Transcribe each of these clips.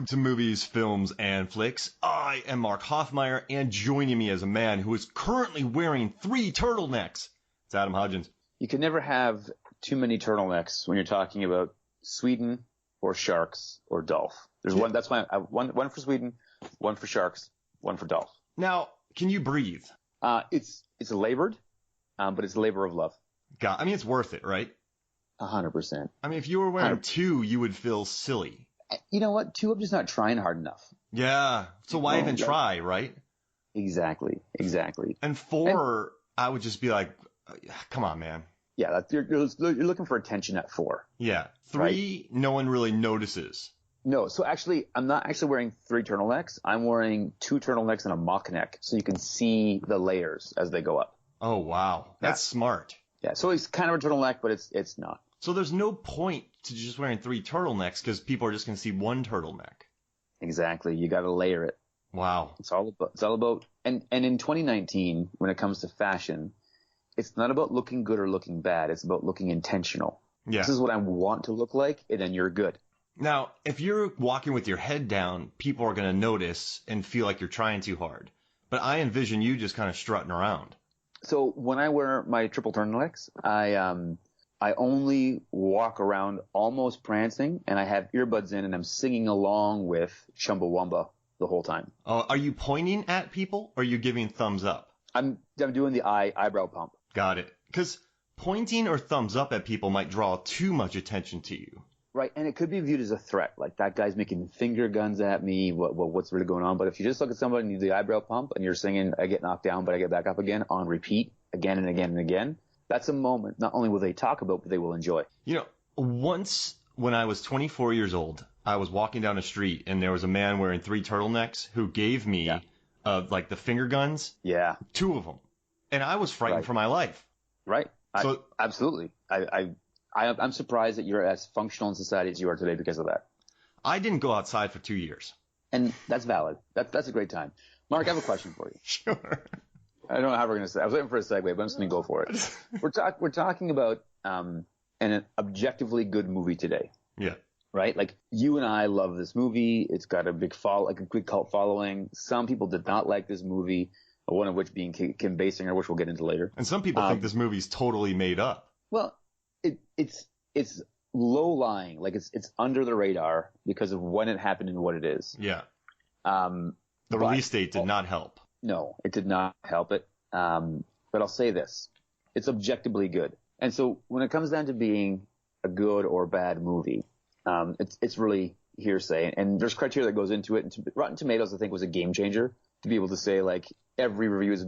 Welcome to Movies, Films, and Flicks. I am Mark Hoffmeyer, and joining me as a man who is currently wearing 3 turtlenecks, it's Adam Hodgins. You can never have too many turtlenecks when you're talking about Sweden or sharks or Dolph. There's one. That's why I have one for Sweden, one for sharks, one for Dolph. Now, can you breathe? It's labored, but it's a labor of love. God, I mean, it's worth it, right? 100%. I mean, if you were wearing 2, you would feel silly. You know what? 2, I'm just not trying hard enough. Yeah. So why even try, right? Exactly. And 4, I would just be like, come on, man. Yeah, you're looking for attention at 4. Yeah. 3, right? No one really notices. No, so actually, I'm not actually wearing 3 turtlenecks. I'm wearing 2 turtlenecks and a mock neck, so you can see the layers as they go up. Oh, wow. That's smart. Yeah, so it's kind of a turtleneck, but it's not. So there's no point to just wearing 3 turtlenecks because people are just going to see 1 turtleneck. Exactly. You got to layer it. Wow. It's all about, and in 2019, when it comes to fashion, it's not about looking good or looking bad. It's about looking intentional. Yeah. This is what I want to look like, and then you're good. Now, if you're walking with your head down, people are going to notice and feel like you're trying too hard. But I envision you just kind of strutting around. So when I wear my triple turtlenecks, I only walk around almost prancing, and I have earbuds in, and I'm singing along with Chumbawamba the whole time. Are you pointing at people, or are you giving thumbs up? I'm doing the eyebrow pump. Got it. Because pointing or thumbs up at people might draw too much attention to you. Right, and it could be viewed as a threat, like that guy's making finger guns at me, what's really going on? But if you just look at somebody and you do the eyebrow pump, and you're singing, I get knocked down, but I get back up again, on repeat, again and again and again, that's a moment not only will they talk about, but they will enjoy. You know, once when I was 24 years old, I was walking down the street, and there was a man wearing 3 turtlenecks who gave me, like the finger guns. Yeah. 2 of them. And I was frightened for my life. Right. Absolutely. I'm surprised that you're as functional in society as you are today because of that. I didn't go outside for 2 years. And that's valid. That's a great time. Mark, I have a question for you. Sure. I don't know how we're going to say. I was waiting for a segue, but I'm just going to go for it. We're talking about an objectively good movie today. Yeah. Right? Like, you and I love this movie. It's got a big a good cult following. Some people did not like this movie, one of which being Kim Basinger, which we'll get into later. And some people think this movie's totally made up. Well, it's low lying, like it's under the radar because of when it happened and what it is. Yeah. The release date did not help. No, it did not help it. But I'll say this: it's objectively good. And so when it comes down to being a good or bad movie, it's really hearsay, and there's criteria that goes into it. And Rotten Tomatoes, I think, was a game changer to be able to say like every review is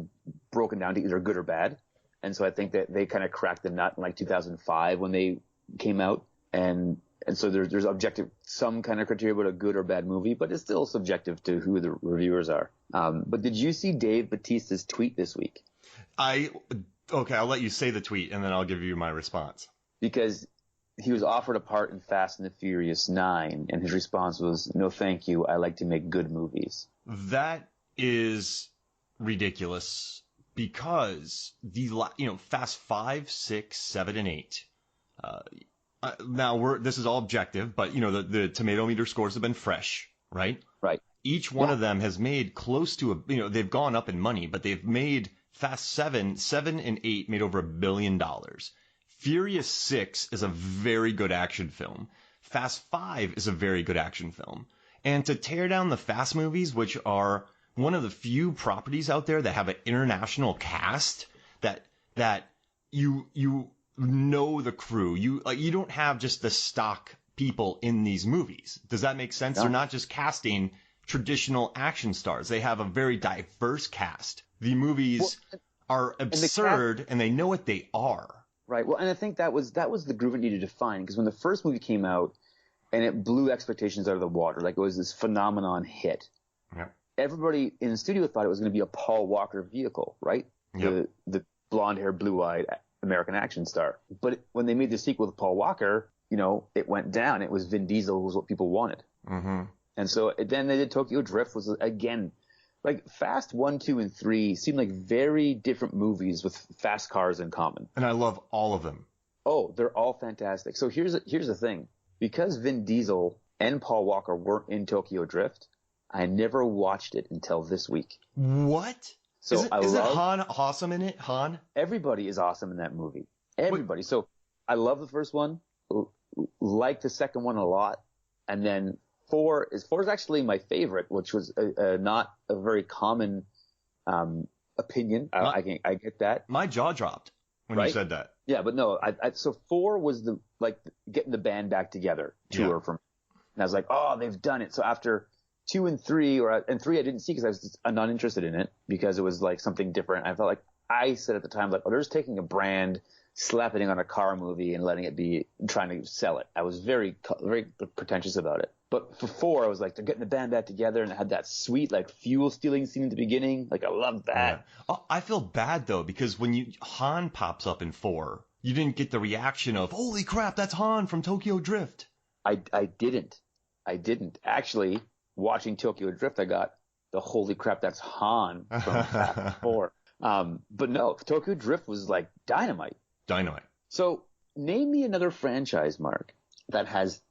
broken down to either good or bad. And so I think that they kind of cracked the nut in like 2005 when they came out. And so there's objective, some kind of criteria about a good or bad movie, but it's still subjective to who the reviewers are. But did you see Dave Bautista's tweet this week? Okay, I'll let you say the tweet and then I'll give you my response. Because he was offered a part in Fast and the Furious 9, and his response was, "No, thank you. I like to make good movies." That is ridiculous. Because Fast 5, 6, 7, and 8. Now this is all objective, but the tomato meter scores have been fresh, right? Right. Each one of them has made close to they've gone up in money, but they've made Fast 7 and 8 made over $1 billion. Furious 6 is a very good action film. Fast 5 is a very good action film. And to tear down the Fast movies, which are one of the few properties out there that have an international cast that you know the crew. You don't have just the stock people in these movies. Does that make sense? No. They're not just casting traditional action stars. They have a very diverse cast. The movies are absurd and they know what they are. Right. Well, and I think that was the groove it needed to find, because when the first movie came out and it blew expectations out of the water, like it was this phenomenon hit. Yeah. Everybody in the studio thought it was going to be a Paul Walker vehicle, right? Yep. The blonde-haired, blue-eyed American action star. But when they made the sequel with Paul Walker, it went down. It was Vin Diesel was what people wanted. Mm-hmm. And so then they did Tokyo Drift, was again, like Fast 1, 2, and 3 seemed like very different movies with fast cars in common. And I love all of them. Oh, they're all fantastic. So here's the thing. Because Vin Diesel and Paul Walker weren't in Tokyo Drift, I never watched it until this week. What? So isn't Han awesome in it? Han? Everybody is awesome in that movie. Everybody. So I love the first one, like the second one a lot, and then four is actually my favorite, which was not a very common opinion. I get that. My jaw dropped when you said that. Yeah, but no. So four was getting the band back together tour from, and I was like, oh, they've done it. So after 2 and 3, and 3 I didn't see because I'm not interested in it because it was like something different. I felt like I said at the time, like, oh, they're just taking a brand, slapping it on a car movie and letting it be, trying to sell it. I was very, very pretentious about it. But for 4, I was like, they're getting the band back together, and it had that sweet, like, fuel stealing scene at the beginning. Like, I love that. Yeah. Oh, I feel bad though, because when Han pops up in 4, you didn't get the reaction of, holy crap, that's Han from Tokyo Drift. I didn't. Actually, watching Tokyo Drift, I got the holy crap, that's Han from Fast 4. But no, Tokyo Drift was like dynamite. Dynamite. So name me another franchise, Mark, that has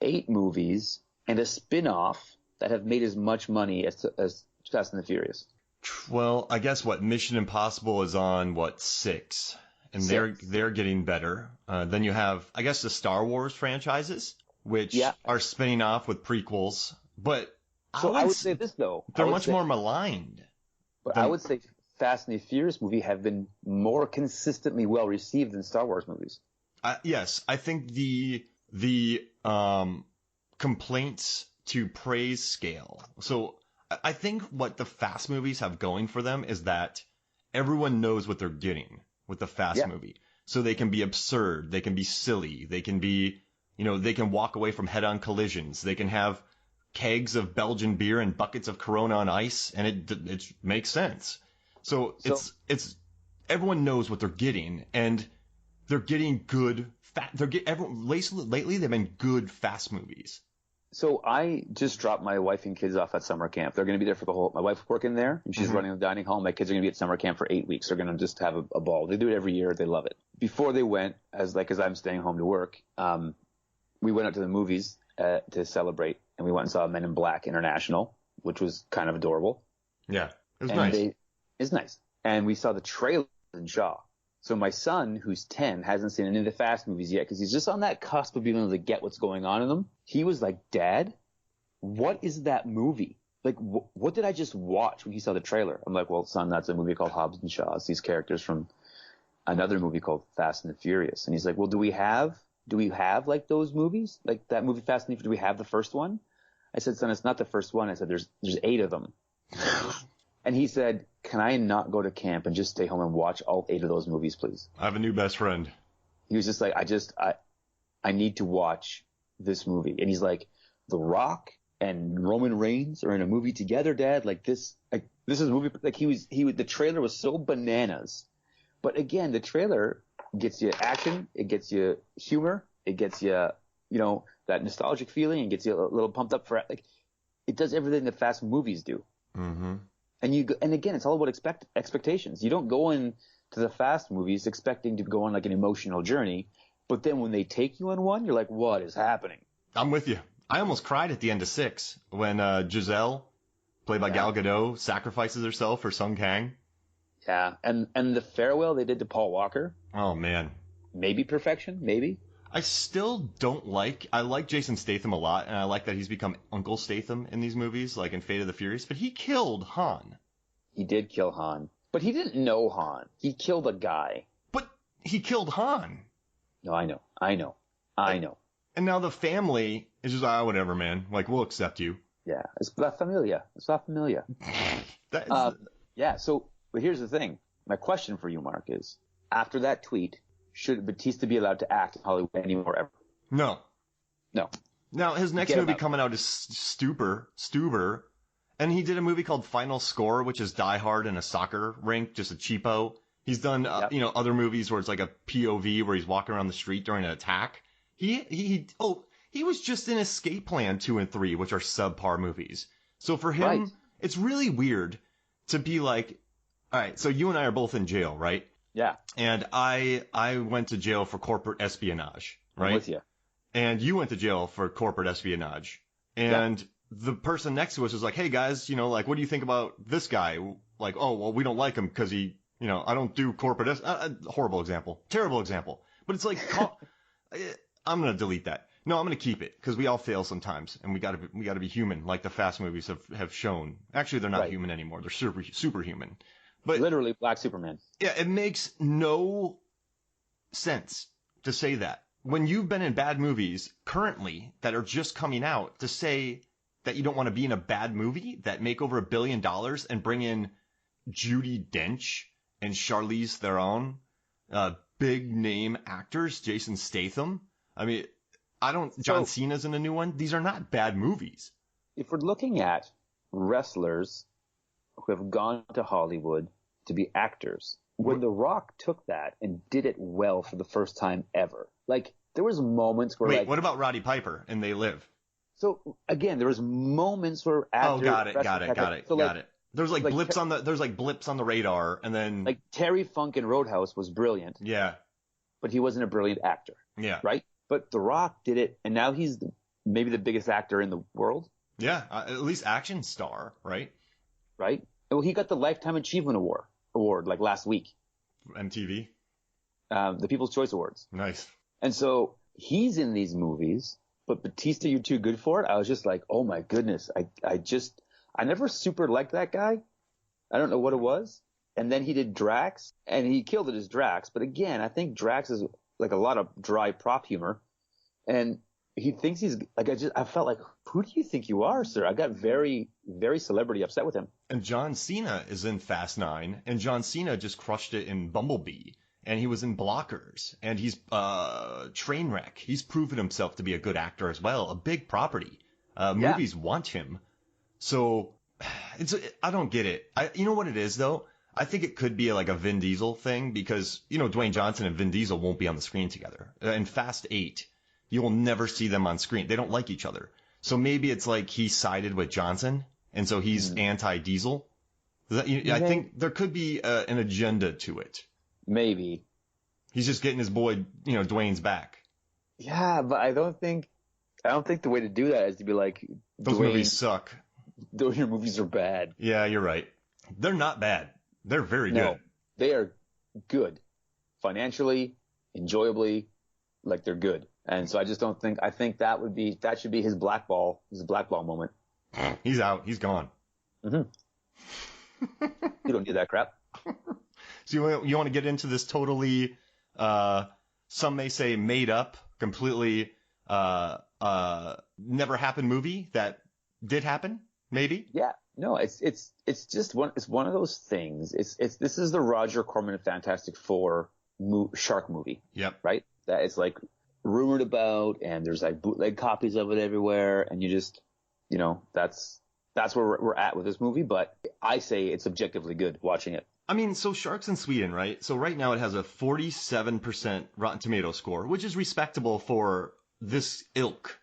8 movies and a spin-off that have made as much money as Fast and the Furious. Well, I guess Mission Impossible is on 6, and 6. they're getting better. Then you have, I guess, the Star Wars franchises, which are spinning off with prequels. But I would say this though, they're much more maligned. But I would say Fast and the Furious movie have been more consistently well received than Star Wars movies. Yes, I think the complaints to praise scale. So I think what the Fast movies have going for them is that everyone knows what they're getting with the Fast movie. So they can be absurd, they can be silly, they can be, they can walk away from head-on collisions, they can have kegs of Belgian beer and buckets of Corona on ice, and it makes sense. So it's everyone knows what they're getting, and they're getting good. Lately they've been good Fast movies. So I just dropped my wife and kids off at summer camp. They're going to be there for my wife's working there, and she's running the dining hall. My kids are going to be at summer camp for 8 weeks. They're going to just have a ball. They do it every year. They love it. Before they went, as I'm staying home to work, we went out to the movies to celebrate, and we went and saw Men in Black International, which was kind of adorable. Yeah, it was nice. It's nice. And we saw the trailer in Shaw. So my son, who's 10, hasn't seen any of the Fast movies yet because he's just on that cusp of being able to get what's going on in them. He was like, Dad, what is that movie? Like, what did I just watch when he saw the trailer? I'm like, well, son, that's a movie called Hobbs and Shaw. It's these characters from another movie called Fast and the Furious. And he's like, well, do we have like those movies? Like that movie Fast and the Furious, do we have the first one? I said, son, it's not the first one. I said, there's 8 of them. And he said, can I not go to camp and just stay home and watch all 8 of those movies, please? I have a new best friend. He was just like, I need to watch this movie. And he's like, The Rock and Roman Reigns are in a movie together, Dad. Like this is a movie. Like the trailer was so bananas. But again, the trailer gets you action. It gets you humor. It gets you, that nostalgic feeling. It gets you a little pumped up for it. Like it does everything that Fast movies do. Mm-hmm. And again, it's all about expectations. You don't go into the Fast movies expecting to go on like an emotional journey, but then when they take you on one, you're like, what is happening? I'm with you. I almost cried at the end of 6 when Giselle, played by Gal Gadot, sacrifices herself for Sung Kang. Yeah, and the farewell they did to Paul Walker. Oh man. Maybe perfection, maybe. I still don't I like Jason Statham a lot, and I like that he's become Uncle Statham in these movies, like in Fate of the Furious, but he killed Han. He did kill Han. But he didn't know Han. He killed a guy. But he killed Han. No, I know. And now the family is just, whatever, man. Like, we'll accept you. Yeah, it's La Familia. Yeah, so, but here's the thing. My question for you, Mark, is, after that tweet, should Batista be allowed to act in Hollywood anymore ever? No. Now, his next movie coming out is Stuber, and he did a movie called Final Score, which is Die Hard in a soccer rink, just a cheapo. He's done, other movies where it's like a POV where he's walking around the street during an attack. He was just in Escape Plan 2 and 3, which are subpar movies. So for him, It's really weird to be like, all right, so you and I are both in jail, right? Yeah. And I went to jail for corporate espionage, right? I'm with you. and you went to jail for corporate espionage. And the person next to us was like, hey guys, like, what do you think about this guy? Like, oh, well, we don't like him because he, I don't do corporate horrible example. Terrible example. But it's like, I'm going to delete that. No, I'm going to keep it because we all fail sometimes, and we got to be human, like the Fast movies have shown. Actually, they're not human anymore. They're superhuman. But literally Black Superman. Yeah, it makes no sense to say that when you've been in bad movies currently that are just coming out, to say that you don't want to be in a bad movie that make over $1 billion and bring in Judi Dench and Charlize Theron, big name actors, Jason Statham. I mean, John Cena's in a new one. These are not bad movies. If we're looking at wrestlers who have gone to Hollywood to be actors, when The Rock took that and did it well for the first time ever, like there was moments where Wait, what about Roddy Piper and They Live? So again, there was moments where actors. Oh, got it. There's like blips on the radar, and then like Terry Funk in Roadhouse was brilliant. Yeah. But he wasn't a brilliant actor. Yeah. Right? But The Rock did it, and now he's maybe the biggest actor in the world. Yeah, at least action star, right? Right? Well, he got the Lifetime Achievement Award like last week. MTV? The People's Choice Awards. Nice. And so he's in these movies, but Batista, you're too good for it. I was just like, oh my goodness. I never super liked that guy. I don't know what it was. And then he did Drax, and he killed it as Drax. But again, I think Drax is like a lot of dry prop humor. And he thinks he's like, I felt like, who do you think you are, sir? I got very, very celebrity upset with him. And John Cena is in Fast 9, and John Cena just crushed it in Bumblebee, and he was in Blockers, and he's Trainwreck. He's proven himself to be a good actor as well. A big property. Movies want him. So I don't get it. You know what it is though? I think it could be like a Vin Diesel thing because, Dwayne Johnson and Vin Diesel won't be on the screen together. In Fast 8, you will never see them on screen. They don't like each other. So maybe it's like he sided with Johnson, and so he's anti-Diesel. I think there could be an agenda to it. Maybe. He's just getting his boy, Dwayne's back. Yeah, but I don't think the way to do that is to be like, those movies suck. Those your movies are bad. Yeah, you're right. They're not bad. They're very good. They are good. Financially, enjoyably, like they're good. And so I just don't think, I think that should be his blackball moment. He's out. He's gone. Mm-hmm. You don't need that crap. So you want to get into this totally, some may say made up, completely, never happened movie that did happen? Maybe? Yeah. No, it's just one of those things. This is the Roger Corman Fantastic Four shark movie. Yep. Right? That it's like rumored about, and there's like bootleg copies of it everywhere, and you just, that's where we're at with this movie. But I say it's objectively good watching it. I mean, so Sharks in Sweden, right? So right now it has a 47% Rotten Tomato score, which is respectable for this ilk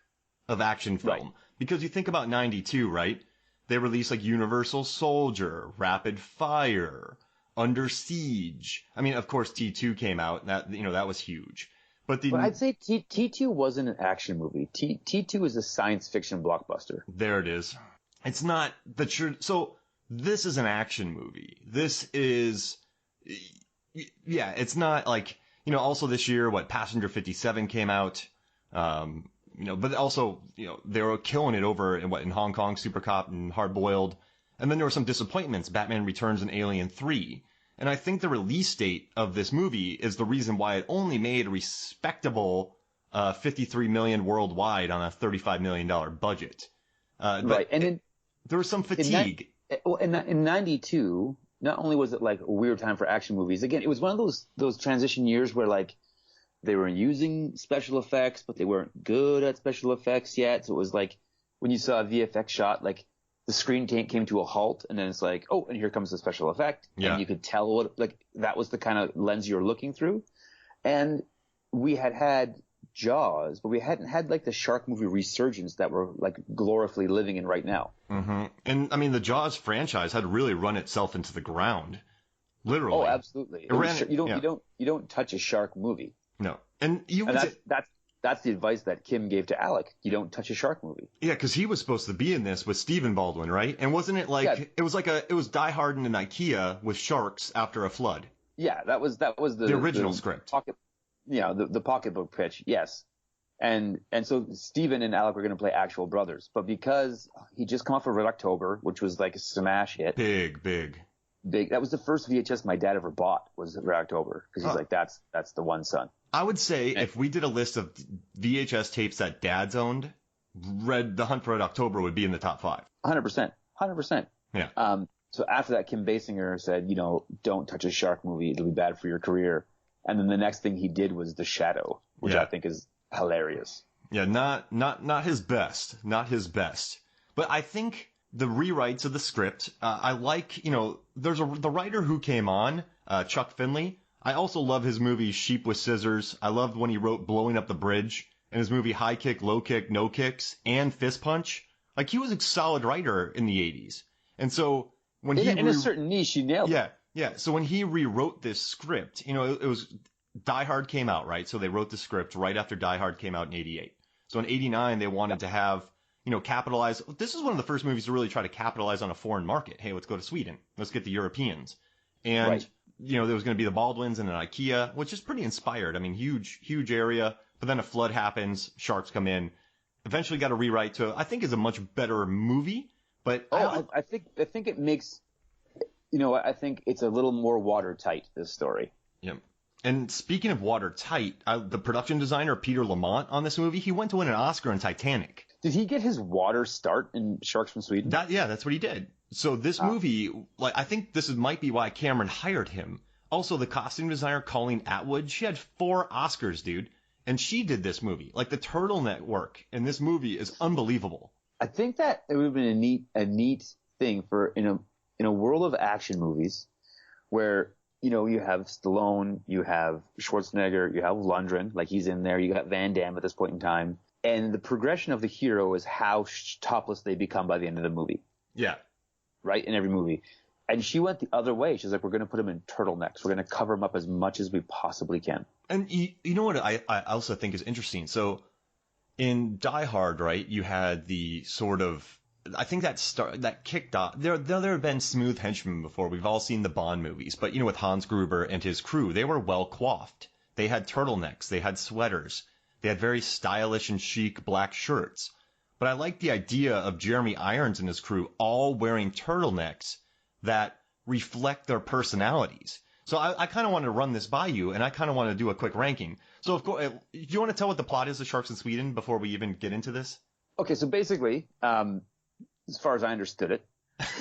of action film. Right. Because you think about 92, right? They released like Universal Soldier, Rapid Fire, Under Siege. I mean, of course, T2 came out. That was huge. But I'd say T2 wasn't an action movie. T2 is a science fiction blockbuster. There it is. It's not the true. So this is an action movie. This is, yeah, it's not like, also this year, Passenger 57 came out. But also, they were killing it over in Hong Kong, Super Cop and Hard Boiled. And then there were some disappointments, Batman Returns and Alien 3. And I think the release date of this movie is the reason why it only made a respectable $53 million worldwide on a $35 million budget. Right. And there was some fatigue. In 92, not only was it like a weird time for action movies, again, it was one of those transition years where like they were using special effects, but they weren't good at special effects yet. So it was like when you saw a VFX shot, like the screen came to a halt, and then it's like, oh, and here comes the special effect. Yeah. And you could tell that was the kind of lens you were looking through. And we had Jaws, but we hadn't had like the shark movie resurgence that we're like gloriously living in right now. Mm-hmm. And I mean, the Jaws franchise had really run itself into the ground, literally. Oh, absolutely. You don't touch a shark movie. No, and that's the advice that Kim gave to Alec. You don't touch a shark movie. Yeah, because he was supposed to be in this with Stephen Baldwin, right? And wasn't it like it was Die Hard in an IKEA with sharks after a flood? Yeah, that was the original script. The pocketbook pitch. Yes. And so Stephen and Alec were going to play actual brothers, but because he just come off of Red October, which was like a smash hit. Big. That was the first VHS my dad ever bought, was Red October, because he's like, that's the one, son. I would say if we did a list of VHS tapes that dads owned, The Hunt for Red October would be in the top 5. 100%. Yeah. So after that, Kim Basinger said, don't touch a shark movie. It'll be bad for your career. And then the next thing he did was The Shadow, which I think is hilarious. Yeah, not his best. Not his best. But I think the rewrites of the script, I like, there's the writer who came on, Chuck Finley. I also love his movie Sheep with Scissors. I loved when he wrote Blowing Up the Bridge, and his movie High Kick, Low Kick, No Kicks, and Fist Punch. Like, he was a solid writer in the 80s. And so when in a certain niche, he nailed it. Yeah. So when he rewrote this script, it was Die Hard came out, right? So they wrote the script right after Die Hard came out in 88. So in 89, they wanted to have, capitalize. This is one of the first movies to really try to capitalize on a foreign market. Hey, let's go to Sweden. Let's get the Europeans. And, right. There was going to be the Baldwins and an IKEA, which is pretty inspired. I mean, huge area. But then a flood happens. Sharks come in. Eventually got a rewrite to, I think, is a much better movie. But I think it makes, I think it's a little more watertight, this story. Yeah. And speaking of watertight, the production designer, Peter Lamont, on this movie, he went to win an Oscar in Titanic. Did he get his water start in Sharks from Sweden? That's what he did. So this movie, I think this might be why Cameron hired him. Also, the costume designer, Colleen Atwood, she had 4 Oscars, dude. And she did this movie. Like, the turtleneck work in this movie is unbelievable. I think that it would have been a neat thing for in a world of action movies where, you have Stallone, you have Schwarzenegger, you have Lundgren, like he's in there, you got Van Damme at this point in time. And the progression of the hero is how topless they become by the end of the movie. Yeah. Right? In every movie. And she went the other way. She's like, we're going to put them in turtlenecks. We're going to cover them up as much as we possibly can. And you know what I also think is interesting? So in Die Hard, right, you had the sort of, I think that kicked off. There have been smooth henchmen before. We've all seen the Bond movies. But, with Hans Gruber and his crew, they were well coiffed. They had turtlenecks. They had sweaters. They had very stylish and chic black shirts. But I like the idea of Jeremy Irons and his crew all wearing turtlenecks that reflect their personalities. So I kind of want to run this by you, and I kind of want to do a quick ranking. So, of course, do you want to tell what the plot is of Sharks in Sweden before we even get into this? Okay, so basically, as far as I understood it,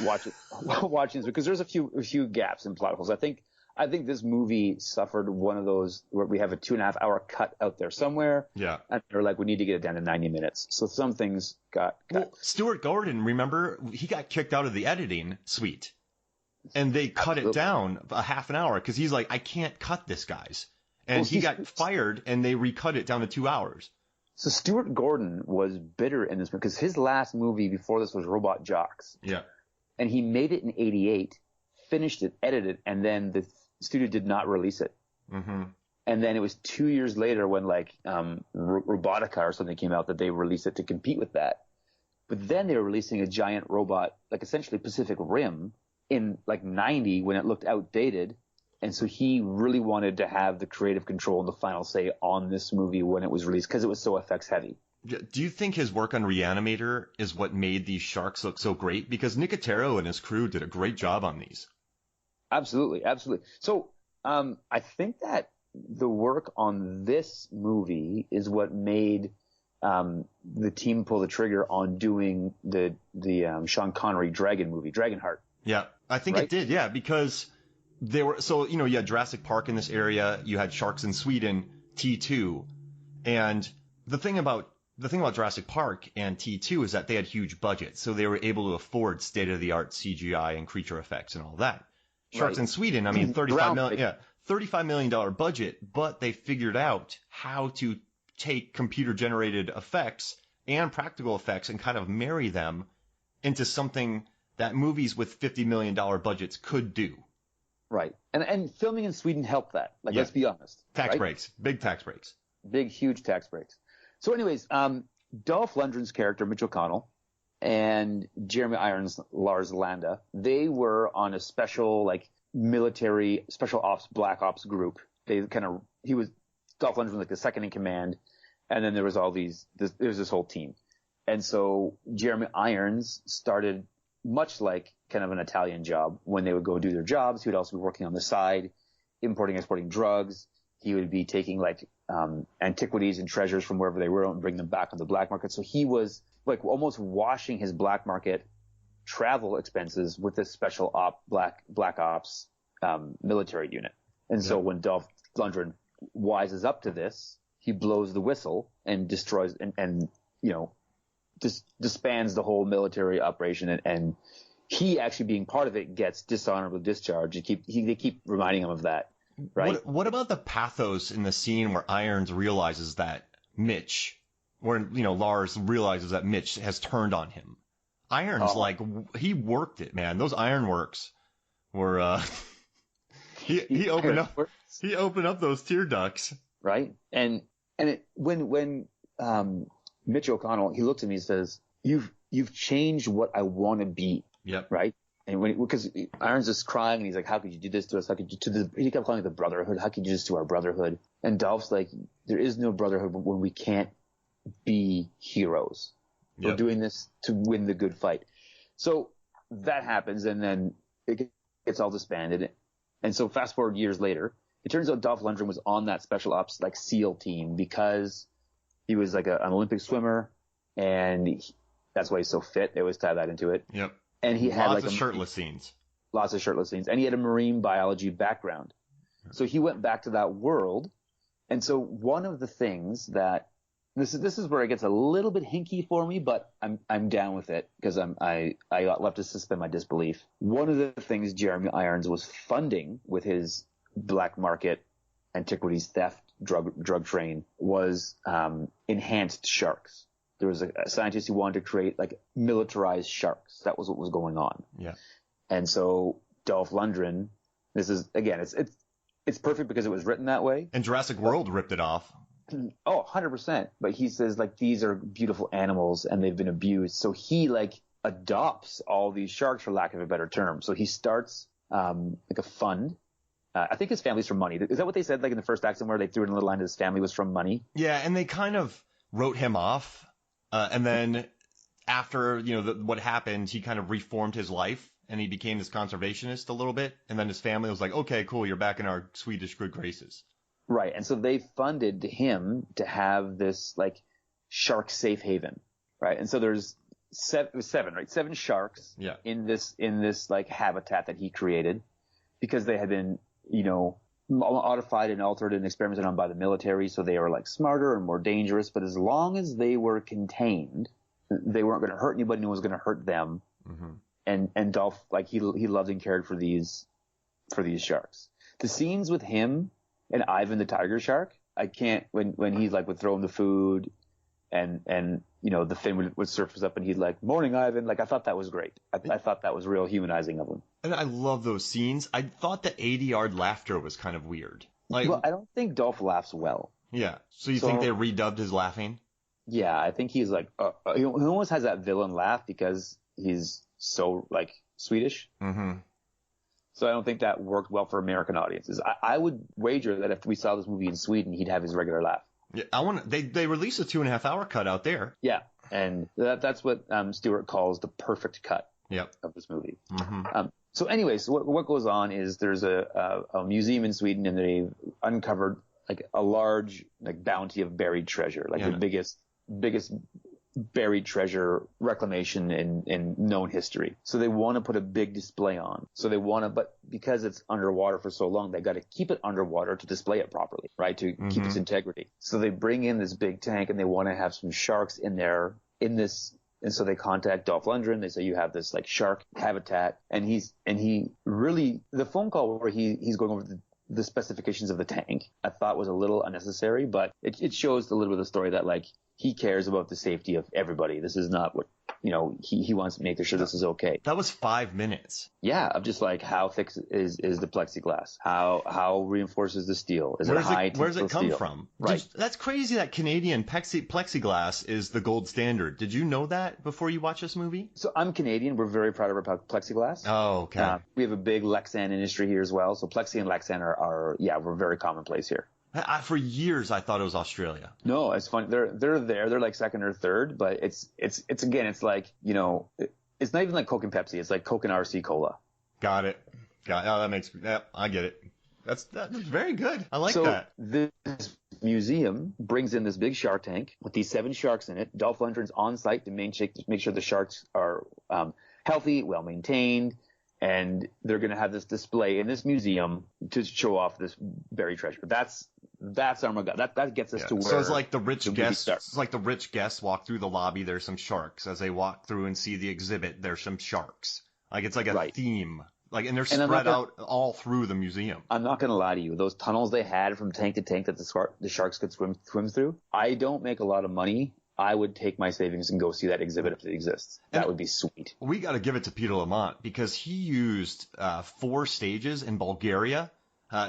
watching this, because there's a few gaps in plot holes. I think this movie suffered one of those where we have a 2.5-hour cut out there somewhere. Yeah. And they're like, we need to get it down to 90 minutes. So some things got cut. Well, Stuart Gordon, remember, he got kicked out of the editing suite. And they cut it down a half an hour because he's like, I can't cut this, guys. And he got fired, and they recut it down to 2 hours. So Stuart Gordon was bitter in this because his last movie before this was Robot Jocks. Yeah. And he made it in 88, finished it, edited, and then the studio did not release it. Mm-hmm. And then it was 2 years later when Robotica or something came out that they released it to compete with that. But then they were releasing a giant robot, like essentially Pacific Rim, in 90 when it looked outdated. And so he really wanted to have the creative control and the final say on this movie when it was released because it was so effects heavy. Do you think his work on Reanimator is what made these sharks look so great? Because Nicotero and his crew did a great job on these. Absolutely. So I think that the work on this movie is what made the team pull the trigger on doing the Sean Connery Dragon movie, Dragonheart. Yeah, I think it did. Yeah, because they were you had Jurassic Park in this area, you had Sharks in Sweden, T2, and the thing about Jurassic Park and T2 is that they had huge budgets, so they were able to afford state-of-the-art CGI and creature effects and all that. Sharks in Sweden, I mean, $35 million budget, but they figured out how to take computer-generated effects and practical effects and kind of marry them into something that movies with $50 million budgets could do. Right. And filming in Sweden helped that. Let's be honest. Tax breaks. Big tax breaks. Big, huge tax breaks. So anyways, Dolph Lundgren's character, Mitch O'Connell, and Jeremy Irons, Lars Landa, they were on a special, like, military, special ops, black ops group. Dolph Lundgren was like the second in command, and then there was this whole team. And so Jeremy Irons started much like kind of an Italian job. When they would go do their jobs, he would also be working on the side, importing, exporting drugs. He would be taking like antiquities and treasures from wherever they were and bring them back on the black market. So he was like almost washing his black market travel expenses with this special black ops military unit. And so when Dolph Lundgren wises up to this, he blows the whistle and destroys and disbands the whole military operation, and he actually being part of it gets dishonorably discharged. They keep reminding him of that. Right. What about the pathos in the scene where Irons realizes that Mitch, Lars realizes that Mitch has turned on him? Irons, he worked it, man. Those ironworks were, he opened up those tear ducts. Right. And when Mitch O'Connell, he looks at me and says, you've changed what I want to be. Yep. Right. And because Irons is crying and he's like, how could you do this to us? How could you he kept calling it the brotherhood. How could you do this to our brotherhood? And Dolph's like, there is no brotherhood when we can't be heroes. Yep. We're doing this to win the good fight. So that happens, and then it gets all disbanded. And so fast forward years later, it turns out Dolph Lundgren was on that special ops like SEAL team because he was like an Olympic swimmer, and that's why he's so fit. They always tie that into it. Yep. And he had lots of shirtless scenes. Lots of shirtless scenes. And he had a marine biology background. So he went back to that world. And so one of the things that this is where it gets a little bit hinky for me, but I'm down with it because I love to suspend my disbelief. One of the things Jeremy Irons was funding with his black market antiquities theft drug train was enhanced sharks. There was a scientist who wanted to create like militarized sharks. That was what was going on. Yeah. And so Dolph Lundgren, this is again, it's perfect because it was written that way. And Jurassic World ripped it off. Oh, 100%. But he says like these are beautiful animals and they've been abused. So he like adopts all these sharks, for lack of a better term. So he starts like a fund. I think his family's from money. Is that what they said like in the first act somewhere? They threw in a little line that his family was from money. Yeah, and they kind of wrote him off. And then after, what happened, he kind of reformed his life and he became this conservationist a little bit. And then his family was like, okay, cool. You're back in our Swedish good graces. Right. And so they funded him to have this like shark safe haven. Right. And so there's seven sharks in this like habitat that he created because they had been, modified and altered and experimented on by the military, so they were like smarter and more dangerous. But as long as they were contained, they weren't going to hurt anybody. No one was going to hurt them. Mm-hmm. And Dolph, like he loved and cared for these sharks. The scenes with him and Ivan the tiger shark, I can't when he's like would throw him the food, and the fin would surface up and he'd like, morning Ivan. Like I thought that was great. I thought that was real humanizing of him. And I love those scenes. I thought the 80-yard laughter was kind of weird. Well, I don't think Dolph laughs well. Yeah. So you think they redubbed his laughing? Yeah, I think he's like, he almost has that villain laugh because he's so like Swedish. Mm-hmm. So I don't think that worked well for American audiences. I would wager that if we saw this movie in Sweden, he'd have his regular laugh. Yeah, they released a 2.5-hour cut out there. Yeah, and that's what Stewart calls the perfect cut. Yep. Of this movie. Mm-hmm. So anyways, what goes on is there's a museum in Sweden and they've uncovered like a large like bounty of buried treasure, like the biggest buried treasure reclamation in known history. So they want to put a big display on. But because it's underwater for so long, they got to keep it underwater to display it properly, right? To keep its integrity. So they bring in this big tank and they want to have some sharks in there in this. And so they contact Dolph Lundgren. They say, you have this like shark habitat. And he really, the phone call where he's going over the specifications of the tank, I thought was a little unnecessary, but it shows a little bit of the story that like he cares about the safety of everybody. This is not what he wants to make sure this is okay. That was 5 minutes. Yeah, of just like how thick is the plexiglass? How reinforces the steel? Is it high? Where's it come steel? from? Right. That's crazy that Canadian plexiglass is the gold standard. Did you know that before you watch this movie? So I'm Canadian. We're very proud of our plexiglass. Oh, okay. We have a big Lexan industry here as well. So Plexi and Lexan are we're very commonplace here. For years, I thought it was Australia. No, it's funny. They're there. They're like second or third, but it's again, it's like, it's not even like Coke and Pepsi. It's like Coke and RC Cola. Got it. I get it. That's very good. I like that. This museum brings in this big shark tank with these 7 sharks in it. Dolph Lundgren's on site to make sure the sharks are healthy, well maintained. And they're going to have this display in this museum to show off this buried treasure. That's Armageddon. That gets us to where. So it's like the rich guests. starts. It's like the rich guests walk through the lobby. There's some sharks. As they walk through and see the exhibit, there's some sharks. Like it's like a theme. Like, and they're spread out all through the museum. I'm not going to lie to you. Those tunnels they had from tank to tank that the sharks could swim through. I don't make a lot of money. I would take my savings and go see that exhibit if it exists. That would be sweet. We got to give it to Peter Lamont because he used 4 stages in Bulgaria,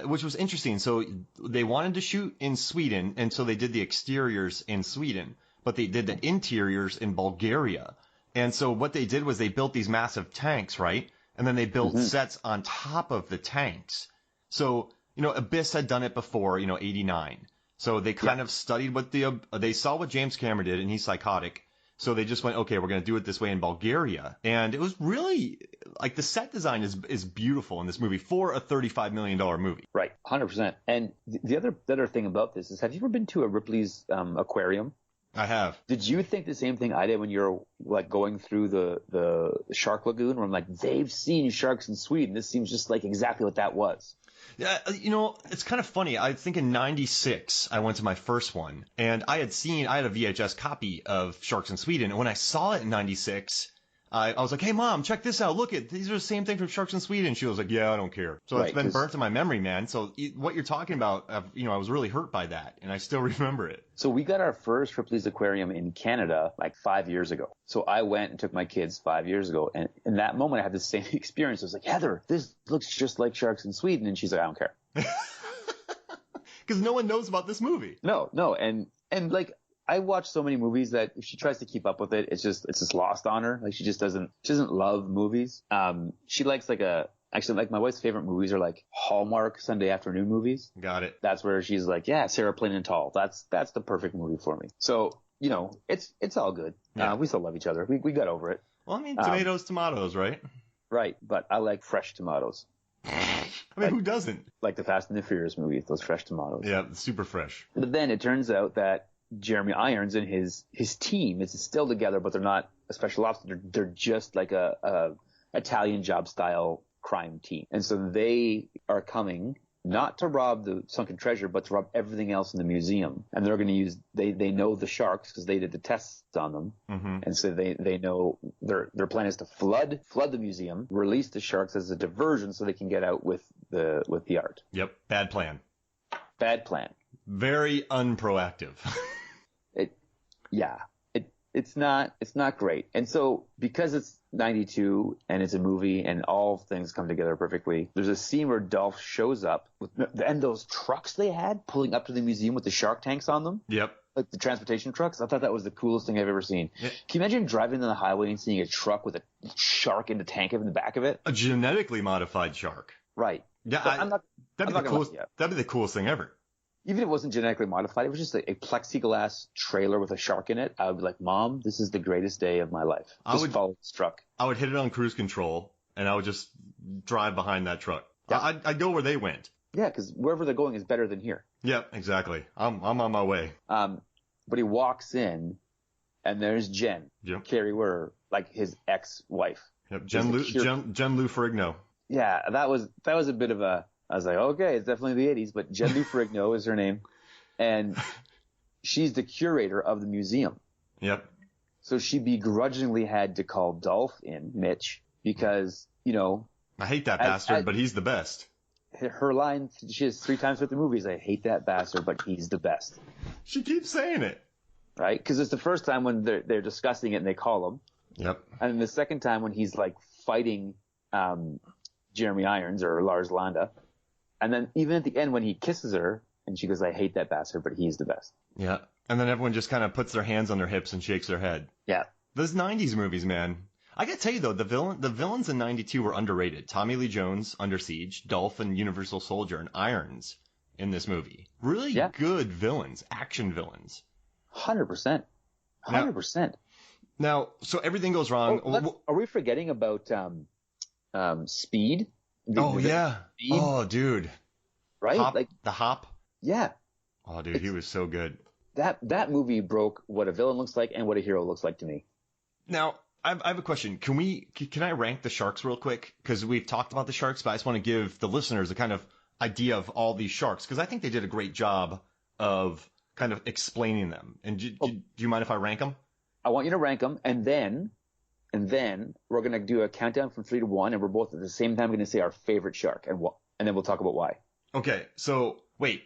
which was interesting. So they wanted to shoot in Sweden, and so they did the exteriors in Sweden, but they did the interiors in Bulgaria. And so what they did was they built these massive tanks, right? And then they built sets on top of the tanks. So, Abyss had done it before, 89. So they kind of studied they saw what James Cameron did, and he's psychotic. So they just went, okay, we're going to do it this way in Bulgaria. And it was really, like, the set design is beautiful in this movie for a $35 million movie. Right, 100%. And the other thing about this is, have you ever been to a Ripley's aquarium? I have. Did you think the same thing I did when you're like going through the shark lagoon, where I'm like, they've seen sharks in Sweden. This seems just like exactly what that was. Yeah, it's kind of funny. I think in 96, I went to my first one, and I had a VHS copy of Sharks in Sweden, and when I saw it in 96, I was like, hey, Mom, check this out. Look, these are the same thing from Sharks in Sweden. She was like, yeah, I don't care. So it's been burnt in my memory, man. So what you're talking about, I was really hurt by that, and I still remember it. So we got our first Ripley's Aquarium in Canada like 5 years ago. So I went and took my kids 5 years ago, and in that moment I had the same experience. I was like, Heather, this looks just like Sharks in Sweden, and she's like, I don't care. Because no one knows about this movie. No, and like, I watch so many movies that if she tries to keep up with it, it's just lost on her. Like she doesn't love movies. She likes actually my wife's favorite movies are like Hallmark Sunday afternoon movies. Got it. That's where she's like, yeah, Sarah Plain and Tall. That's the perfect movie for me. So, it's all good. Yeah. We still love each other. We got over it. Well, I mean, tomatoes, right? Right. But I like fresh tomatoes. I mean, who doesn't? Like the Fast and the Furious movies, those fresh tomatoes. Yeah, super fresh. But then it turns out that Jeremy Irons and his team is still together, but they're not a special ops. They're just like a Italian job style crime team. And so they are coming not to rob the sunken treasure, but to rob everything else in the museum. And they're going to use, they know the sharks because they did the tests on them. Mm-hmm. And so they know their plan is to flood the museum, release the sharks as a diversion so they can get out with the art. Yep. Bad plan. Very unproactive. It's not great. And so because it's 92 and it's a movie and all things come together perfectly, there's a scene where Dolph shows up and those trucks they had pulling up to the museum with the shark tanks on them. Yep. Like the transportation trucks. I thought that was the coolest thing I've ever seen. Yeah. Can you imagine driving down the highway and seeing a truck with a shark in the tank in the back of it? A genetically modified shark. Right. Yeah. That'd be the coolest thing ever. Even if it wasn't genetically modified, it was just a plexiglass trailer with a shark in it. I would be like, Mom, this is the greatest day of my life. Follow this truck. I would hit it on cruise control, and I would just drive behind that truck. Yeah. I'd go where they went. Yeah, because wherever they're going is better than here. Yep, exactly. I'm on my way. But he walks in, and there's Jen. Yep. Carrie Werner, like his ex-wife. Yep, Jen Lou Ferrigno. Yeah, that was a bit of a... I was like, okay, it's definitely the 80s, but Jen Lou Ferrigno is her name. And she's the curator of the museum. Yep. So she begrudgingly had to call Dolph in, Mitch, because, I hate that bastard, but he's the best. Her line, she has 3 times with the movies, I hate that bastard, but he's the best. She keeps saying it. Right? Because it's the first time when they're discussing it and they call him. Yep. And then the second time when he's like fighting Jeremy Irons or Lars Landa, and then even at the end when he kisses her and she goes, "I hate that bastard, but he's the best." Yeah. And then everyone just kind of puts their hands on their hips and shakes their head. Yeah. Those 90s movies, man. I gotta tell you though, the villains in 92 were underrated. Tommy Lee Jones, Under Siege, Dolph and Universal Soldier, and Irons in this movie. Really good villains, action villains. 100%. 100%. Now, so everything goes wrong. Are we forgetting about Speed? Yeah. Speed? Oh, dude. Right? Hop, the Hop. Yeah. Oh, dude, he was so good. That movie broke what a villain looks like and what a hero looks like to me. Now, I have a question. Can I rank the sharks real quick? Because we've talked about the sharks, but I just want to give the listeners a kind of idea of all these sharks, because I think they did a great job of kind of explaining them. And do you mind if I rank them? I want you to rank them, and then we're going to do a countdown from 3 to 1, and we're both at the same time going to say our favorite shark, and then we'll talk about why. Okay, so wait.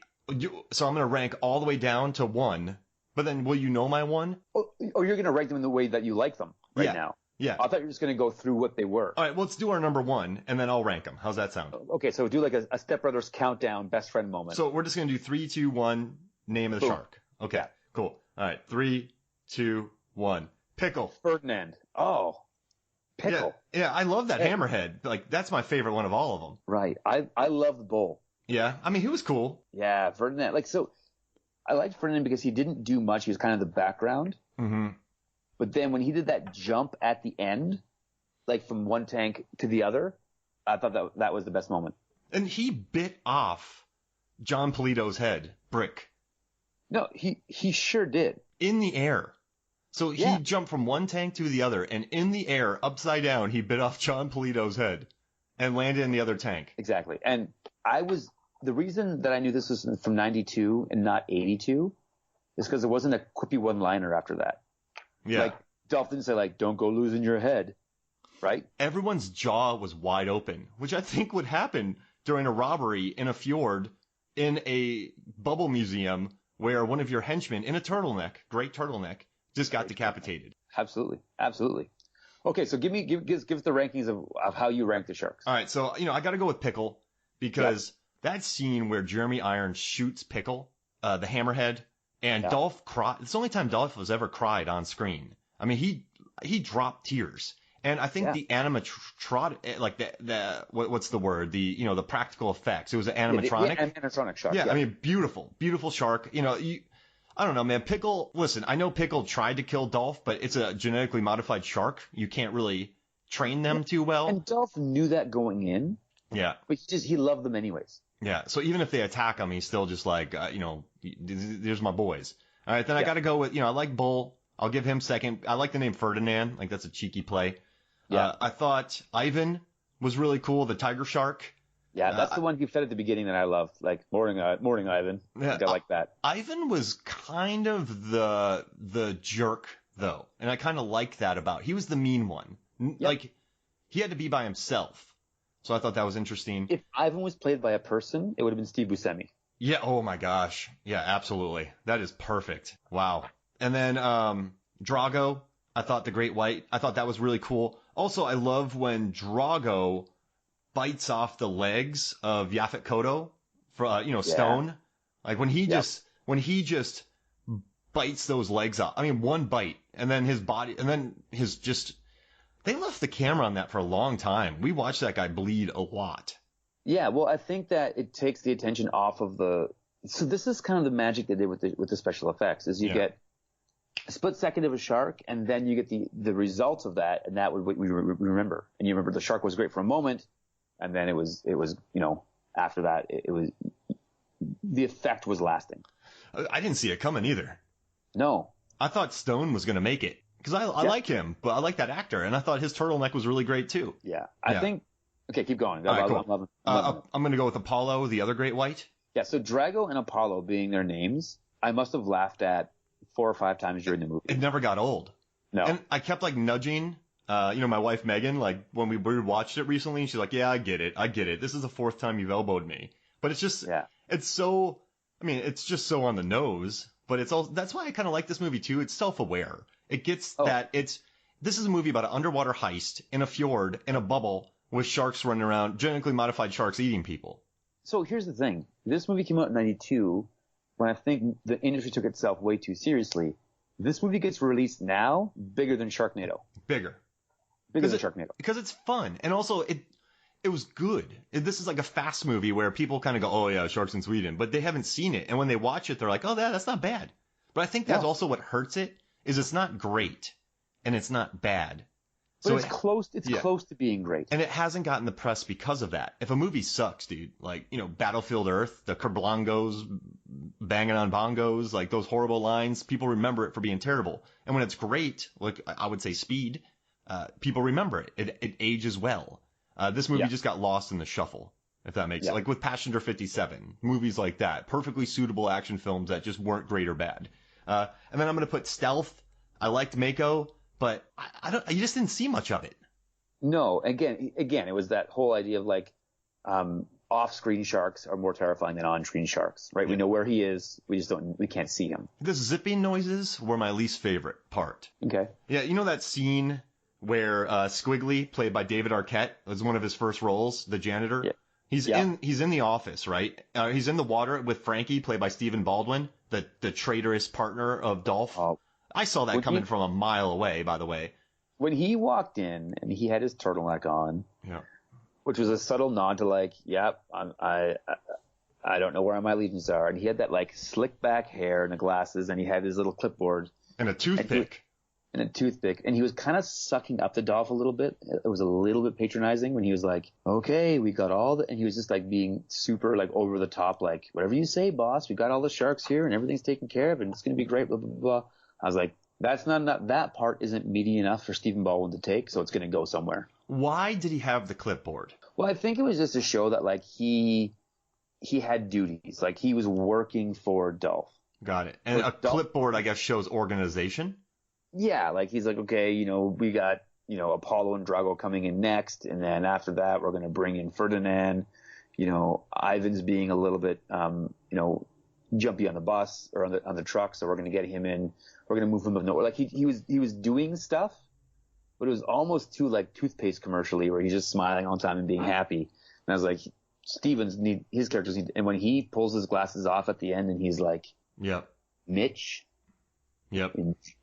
So I'm going to rank all the way down to 1, but then will you know my 1? Oh, you're going to rank them in the way that you like them now. Yeah. I thought you were just going to go through what they were. All right, well, let's do our number 1, and then I'll rank them. How's that sound? Okay, so do like a Step Brothers countdown, best friend moment. So we're just going to do 3, 2, 1, name of the shark. Okay, cool. All right, 3, 2, 1. Pickle. Ferdinand. Oh, Pickle. Yeah, I love that hammerhead. Like, that's my favorite one of all of them. Right. I love the bull. Yeah, I mean, he was cool. Yeah, Ferdinand. Like, so I liked Ferdinand because he didn't do much. He was kind of the background. Mm-hmm. But then when he did that jump at the end, like from one tank to the other, I thought that was the best moment. And he bit off John Polito's head, Brick. No, he sure did. In the air. So he jumped from one tank to the other, and in the air, upside down, he bit off John Polito's head and landed in the other tank. Exactly. And the reason that I knew this was from 92 and not 82 is because there wasn't a quippy one-liner after that. Yeah. Like, Dolph didn't say, like, "Don't go losing your head," right? Everyone's jaw was wide open, which I think would happen during a robbery in a fjord in a bubble museum where one of your henchmen in a turtleneck, great turtleneck, just got decapitated. Absolutely. Absolutely. Okay, so give us the rankings of how you rank the sharks. All right, so, I got to go with Pickle because that scene where Jeremy Irons shoots Pickle, the hammerhead, and Dolph cried. It's the only time Dolph has ever cried on screen. I mean, he dropped tears. And I think the animatronic, like what's the word? The practical effects. It was an animatronic. The animatronic shark. Yeah, I mean, beautiful shark. I don't know, man. Pickle, listen, I know Pickle tried to kill Dolph, but it's a genetically modified shark. You can't really train them too well. And Dolph knew that going in. Yeah. But he loved them anyways. Yeah. So even if they attack him, he's still just like, there's my boys. All right. Then I got to go with, I like Bull. I'll give him second. I like the name Ferdinand. Like, that's a cheeky play. Yeah. I thought Ivan was really cool, the tiger shark. Yeah, that's the one you said at the beginning that I loved. Like, morning Ivan. Yeah, I like that. Ivan was kind of the jerk, though. And I kind of liked that about. He was the mean one. Yep. Like, he had to be by himself. So I thought that was interesting. If Ivan was played by a person, it would have been Steve Buscemi. Yeah, oh my gosh. Yeah, absolutely. That is perfect. Wow. And then Drago, I thought the Great White, I thought that was really cool. Also, I love when Drago bites off the legs of Yaphet Kotto for Stone. Like when he just bites those legs off. I mean, one bite and then his body and then they left the camera on that for a long time. We watched that guy bleed a lot. Yeah, well, I think that it takes the attention off of so this is kind of the magic they did with the special effects is you get a split second of a shark and then you get the results of that, and that would we remember. And you remember the shark was great for a moment. And then it was, after that, it was, the effect was lasting. I didn't see it coming either. No. I thought Stone was going to make it because I like him, but I like that actor. And I thought his turtleneck was really great too. Yeah. I think, okay, keep going. All right, cool. I'm going to go with Apollo, the other great white. Yeah. So Drago and Apollo being their names, I must have laughed at 4 or 5 times during the movie. It never got old. No. And I kept like nudging my wife Megan, like when we watched it recently, and she's like, "Yeah, I get it. This is the 4th time you've elbowed me." But it's just, it's so, it's just so on the nose. But it's all. That's why I kind of like this movie too. It's self-aware. It gets that This is a movie about an underwater heist in a fjord in a bubble with sharks running around, genetically modified sharks eating people. So here's the thing. This movie came out in 92 when I think the industry took itself way too seriously. This movie gets released now bigger than Sharknado. Bigger than Sharknado. Because it's fun. And also it was good. This is like a fast movie where people kind of go, oh yeah, sharks in Sweden, but they haven't seen it. And when they watch it, they're like, oh, that's not bad. But I think that's also what hurts it, is it's not great and it's not bad. But so it's close. It's close to being great. And it hasn't gotten the press because of that. If a movie sucks, dude, like, Battlefield Earth, the Kerblongos banging on bongos, like those horrible lines, people remember it for being terrible. And when it's great, like I would say Speed, people remember it. It ages well. This movie just got lost in the shuffle, if that makes sense. Like with Passenger 57, movies like that, perfectly suitable action films that just weren't great or bad. And then I'm going to put Stealth. I liked Mako, but you just didn't see much of it. No, again, it was that whole idea of like, off-screen sharks are more terrifying than on-screen sharks, right? Yeah. We know where he is. We can't see him. The zipping noises were my least favorite part. Okay. Yeah. You know that scene where, Squiggly, played by David Arquette, was one of his first roles, the janitor? Yeah. He's in the office, right? He's in the water with Frankie, played by Stephen Baldwin, the traitorous partner of Dolph. I saw that coming from a mile away, by the way. When he walked in and he had his turtleneck on, which was a subtle nod to like, I don't know where my allegiance are. And he had that like slick back hair and the glasses, and he had his little clipboard. And a toothpick. And he was kind of sucking up to Dolph a little bit. It was a little bit patronizing when he was like, okay, we got and he was just like being super like over the top, like, whatever you say, boss, we got all the sharks here and everything's taken care of and it's going to be great, blah, blah, blah. I was like, that's not enough. That part isn't meaty enough for Stephen Baldwin to take, so it's going to go somewhere. Why did he have the clipboard? Well, I think it was just to show that like he had duties, like he was working for Dolph. Got it. And clipboard, I guess, shows organization. Yeah, like he's like, okay, we got, Apollo and Drago coming in next, and then after that, we're going to bring in Ferdinand. Ivan's being a little bit, jumpy on the bus or on the truck, so we're going to get him in. We're going to move him up nowhere. Like he was doing stuff, but it was almost too like toothpaste commercially, where he's just smiling all the time and being happy. And I was like, his characters need, and when he pulls his glasses off at the end, and he's like, "Yep, Mitch." Yep.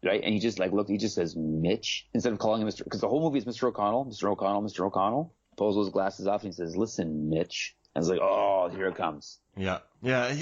Right? And he just like, look, he just says Mitch instead of calling him Mr. Because the whole movie is Mr. O'Connell, Mr. O'Connell, Mr. O'Connell. Pulls those glasses off and he says, listen, Mitch. And it's like, oh, here it comes. Yeah. Yeah.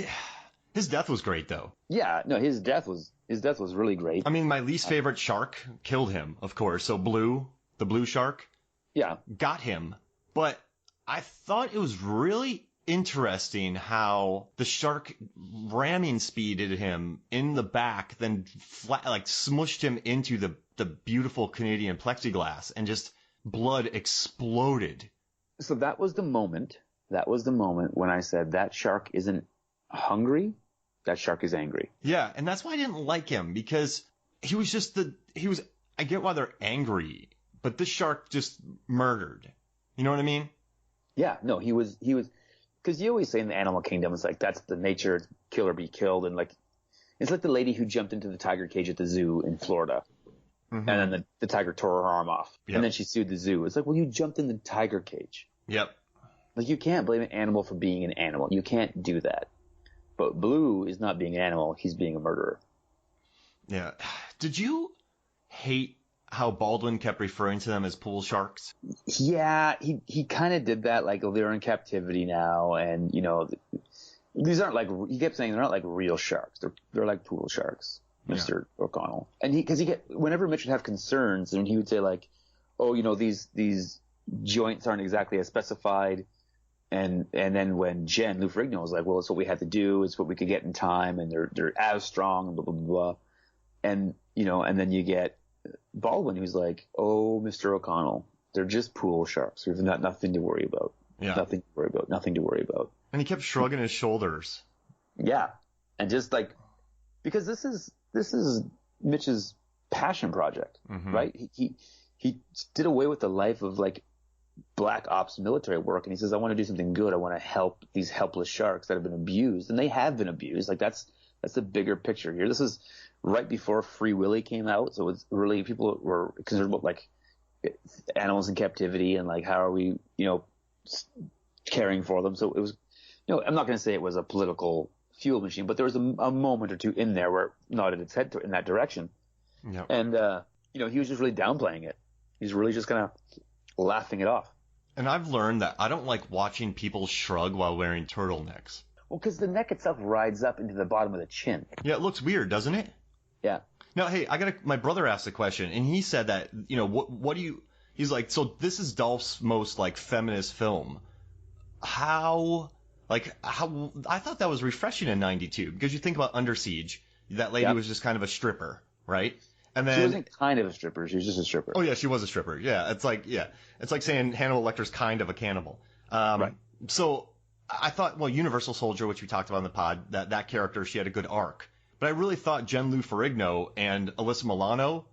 His death was great though. Yeah. No, his death was really great. I mean, my least favorite shark killed him, of course. So the blue shark. Yeah. Got him. But I thought it was really interesting how the shark ramming speeded him in the back, then smushed him into the beautiful Canadian plexiglass, and just blood exploded. So that was the moment when I said that shark isn't hungry, that shark is angry. Yeah, and that's why I didn't like him, because I get why they're angry, but this shark just murdered. You know what I mean? Yeah, no, he was. Because you always say in the animal kingdom, it's like that's the nature, kill or be killed, and like it's like the lady who jumped into the tiger cage at the zoo in Florida, and then the tiger tore her arm off, and then she sued the zoo. It's like, well, you jumped in the tiger cage. Yep. Like you can't blame an animal for being an animal. You can't do that. But Blue is not being an animal; he's being a murderer. Yeah. Did you hate how Baldwin kept referring to them as pool sharks? Yeah, he kind of did that, like they're in captivity now, and these aren't like, he kept saying they're not like real sharks, they're like pool sharks, Mr. O'Connell. And whenever Mitch would have concerns, and he would say like, oh, these joints aren't exactly as specified, and then when Lou Ferrigno was like, well, it's what we had to do, it's what we could get in time, and they're as strong, blah blah blah, and then you get Baldwin, who's like, oh, Mr. O'Connell, they're just pool sharks. We've got nothing to worry about. Yeah. Nothing to worry about. And he kept shrugging his shoulders. Yeah. And just like, because this is Mitch's passion project, right? He did away with the life of like black ops military work, and he says, I want to do something good. I want to help these helpless sharks that have been abused, and they have been abused. Like that's the bigger picture here. This is right before Free Willy came out, so it's really people were concerned about like animals in captivity and like how are we, caring for them. So it was, I'm not going to say it was a political fuel machine, but there was a moment or two in there where it nodded its head in that direction. Yep. And he was just really downplaying it. He's really just kind of laughing it off. And I've learned that I don't like watching people shrug while wearing turtlenecks. Well, because the neck itself rides up into the bottom of the chin. Yeah, it looks weird, doesn't it? Yeah. Now, hey, my brother asked a question, and he said that, what do you, he's like, so this is Dolph's most, like, feminist film. How, I thought that was refreshing in 92, because you think about Under Siege, that lady was just kind of a stripper, right? And then, she wasn't kind of a stripper, she was just a stripper. Oh, yeah, she was a stripper, yeah. It's like saying Hannibal Lecter's kind of a cannibal. Right. So, I thought, well, Universal Soldier, which we talked about in the pod, that character, she had a good arc. But I really thought Jen Lou Ferrigno and Alyssa Milano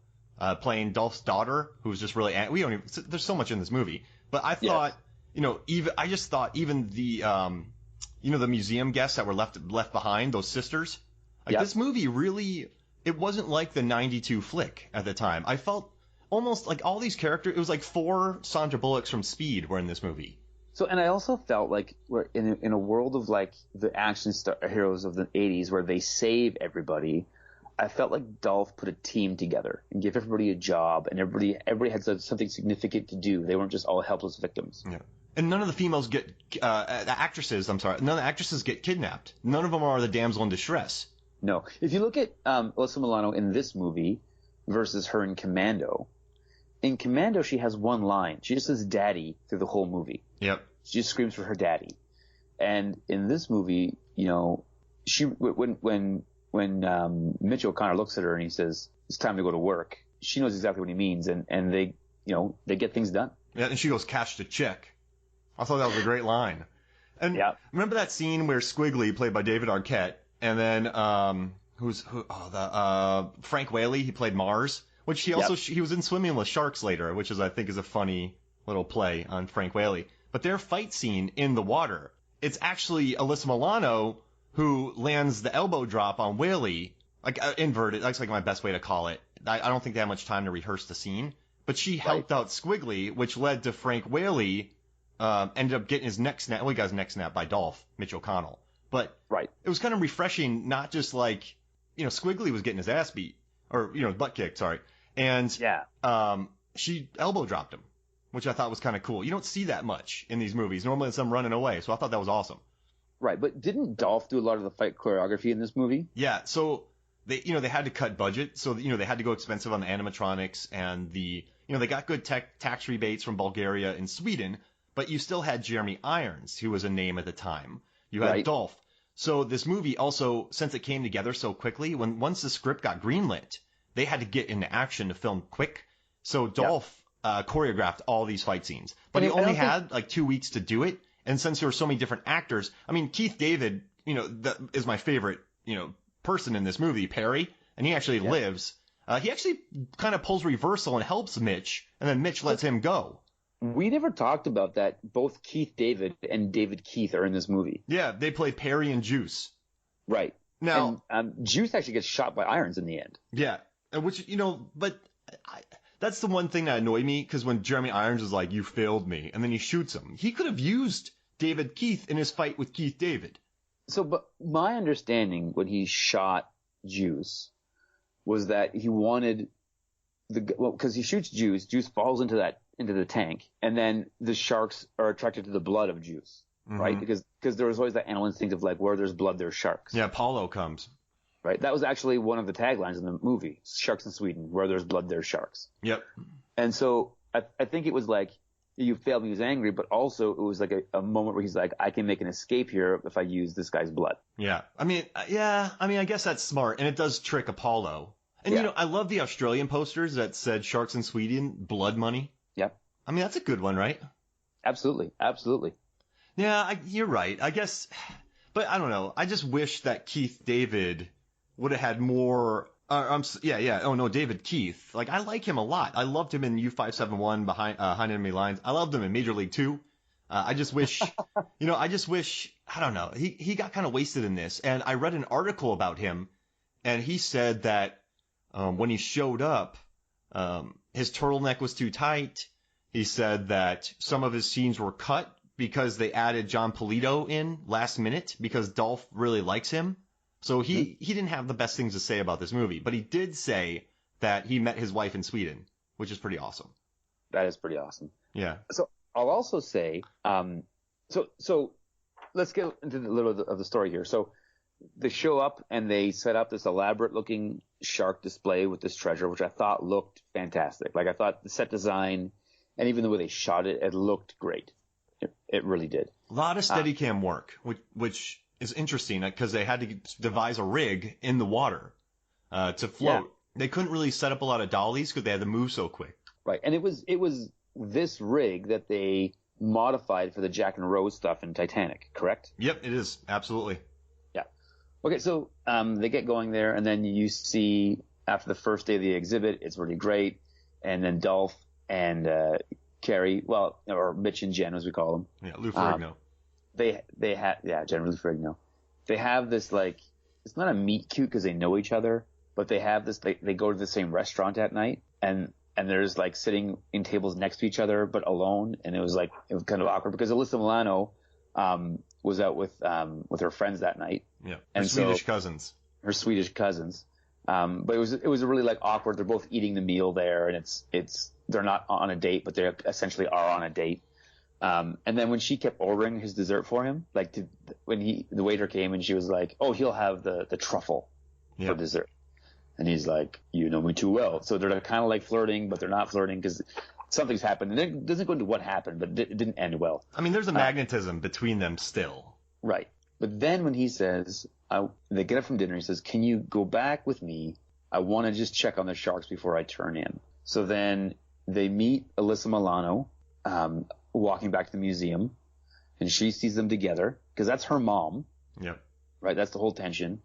playing Dolph's daughter, who was just really there's so much in this movie. But I thought, even the the museum guests that were left behind, those sisters, this movie really, it wasn't like the 92 flick at the time. I felt almost like all these characters, it was like 4 Sandra Bullocks from Speed were in this movie. So, and I also felt like we're in a world of like the action heroes of the 80s where they save everybody. I felt like Dolph put a team together and gave everybody a job, and everybody had something significant to do. They weren't just all helpless victims. Yeah. And none of the females get none of the actresses get kidnapped. None of them are the damsel in distress. No. If you look at Alyssa Milano in this movie versus her in Commando, she has one line. She just says "daddy" through the whole movie. Yep. She just screams for her daddy. And in this movie, when Mitch O'Connor looks at her and he says, "It's time to go to work," she knows exactly what he means, and they get things done. Yeah, and she goes, "Cash the check." I thought that was a great line. And remember that scene where Squiggly, played by David Arquette, and then Frank Whaley, he played Mars, which he was in Swimming with Sharks later, which I think is a funny little play on Frank Whaley. But their fight scene in the water, it's actually Alyssa Milano who lands the elbow drop on Whaley, like inverted. That's like my best way to call it. I don't think they had much time to rehearse the scene, but she helped out Squiggly, which led to Frank Whaley ended up getting his neck snapped. Well, he got his neck snapped by Dolph, Mitch O'Connell. But it was kind of refreshing, not just like, Squiggly was getting his ass beat, or, butt kicked, sorry. And she elbow dropped him, which I thought was kind of cool. You don't see that much in these movies. Normally it's them running away, so I thought that was awesome. Right, but didn't Dolph do a lot of the fight choreography in this movie? Yeah, so they had to cut budget, so they had to go expensive on the animatronics, and they got good tax rebates from Bulgaria and Sweden, but you still had Jeremy Irons, who was a name at the time. You had Dolph. So this movie also, since it came together so quickly, once the script got greenlit, they had to get into action to film quick. So Dolph choreographed all these fight scenes, but he only had like 2 weeks to do it. And since there were so many different actors, I mean, Keith David, that is my favorite, person in this movie, Perry, and he actually lives. He actually kind of pulls reversal and helps Mitch, and then Mitch lets him go. We never talked about that. Both Keith David and David Keith are in this movie. Yeah, they play Perry and Juice. Right. Now, and, Juice actually gets shot by Irons in the end. Yeah, which, but that's the one thing that annoyed me, because when Jeremy Irons is like, "You failed me," and then he shoots him, he could have used David Keith in his fight with Keith David. So, but my understanding when he shot Juice was that he wanted because he shoots Juice falls into the tank, and then the sharks are attracted to the blood of Juice, right? Because there was always that animal instinct of like, where there's blood, there's sharks. Yeah, Paulo comes. Right. That was actually one of the taglines in the movie, Sharks in Sweden, where there's blood, there's sharks. Yep. And so I think it was like, you failed me, he was angry, but also it was like a moment where he's like, I can make an escape here if I use this guy's blood. Yeah. I mean, I guess that's smart, and it does trick Apollo. And, I love the Australian posters that said Sharks in Sweden, blood money. Yep. I mean, that's a good one, right? Absolutely. Absolutely. Yeah, you're right. I guess, but I don't know. I just wish that Keith David would have had more. Oh no, David Keith. Like, I like him a lot. I loved him in U-571 behind Enemy Lines. I loved him in Major League 2. I just wish, I don't know. He got kind of wasted in this. And I read an article about him, and he said that when he showed up, his turtleneck was too tight. He said that some of his scenes were cut because they added John Polito in last minute because Dolph really likes him. So he didn't have the best things to say about this movie, but he did say that he met his wife in Sweden, which is pretty awesome. That is pretty awesome. Yeah. So I'll also say, so let's get into a little of the story here. So they show up and they set up this elaborate looking shark display with this treasure, which I thought looked fantastic. Like I thought the set design and even the way they shot it, it looked great. It really did. A lot of Steadicam work, which is interesting because they had to devise a rig in the water to float. Yeah. They couldn't really set up a lot of dollies because they had to move so quick. Right, and it was this rig that they modified for the Jack and Rose stuff in Titanic, correct? Yep, it is. Absolutely. Yeah. Okay, so they get going there, and then you see after the first day of the exhibit, it's really great, and then Dolph and Carrie, well, or Mitch and Jen, as we call them. Yeah, Lou Ferrigno. They have, yeah, Jen Lou Ferrigno. They have this, like, it's not a meet cute because they know each other, but they have this, they go to the same restaurant at night, and there's like sitting in tables next to each other, but alone. And it was kind of awkward because Alyssa Milano, was out with her friends that night. Yeah. Her Swedish cousins. Her Swedish cousins. But it was really like awkward. They're both eating the meal there and they're not on a date, but they essentially are on a date. And then when she kept ordering his dessert for him, like when the waiter came and she was like, oh, he'll have the truffle for dessert. And he's like, you know me too well. So they're kind of like flirting, but they're not flirting because something's happened. And it doesn't go into what happened, but it didn't end well. I mean, there's a magnetism between them still. Right. But then when he says, they get up from dinner, he says, can you go back with me? I want to just check on the sharks before I turn in. So then they meet Alyssa Milano walking back to the museum, and she sees them together because that's her mom. Yep. Right. That's the whole tension.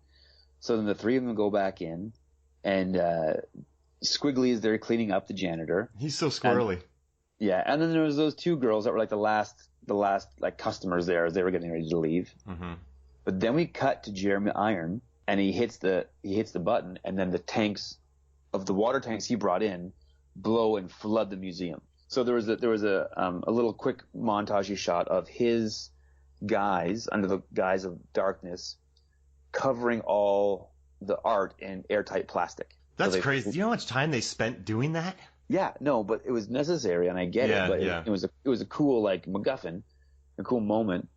So then the three of them go back in. And Squiggly is there cleaning up, the janitor. He's so squirrely. And then there was those two girls that were like the last like customers there as they were getting ready to leave. Mm-hmm. But then we cut to Jeremy Irons, and he hits the button, and then the water tanks he brought in blow and flood the museum. So there was a little quick montage shot of his guys under the guise of darkness covering all the art in airtight plastic. That's crazy. Do you know how much time they spent doing that? Yeah, no, but it was necessary, and I get it. But it was a cool like MacGuffin, a cool moment.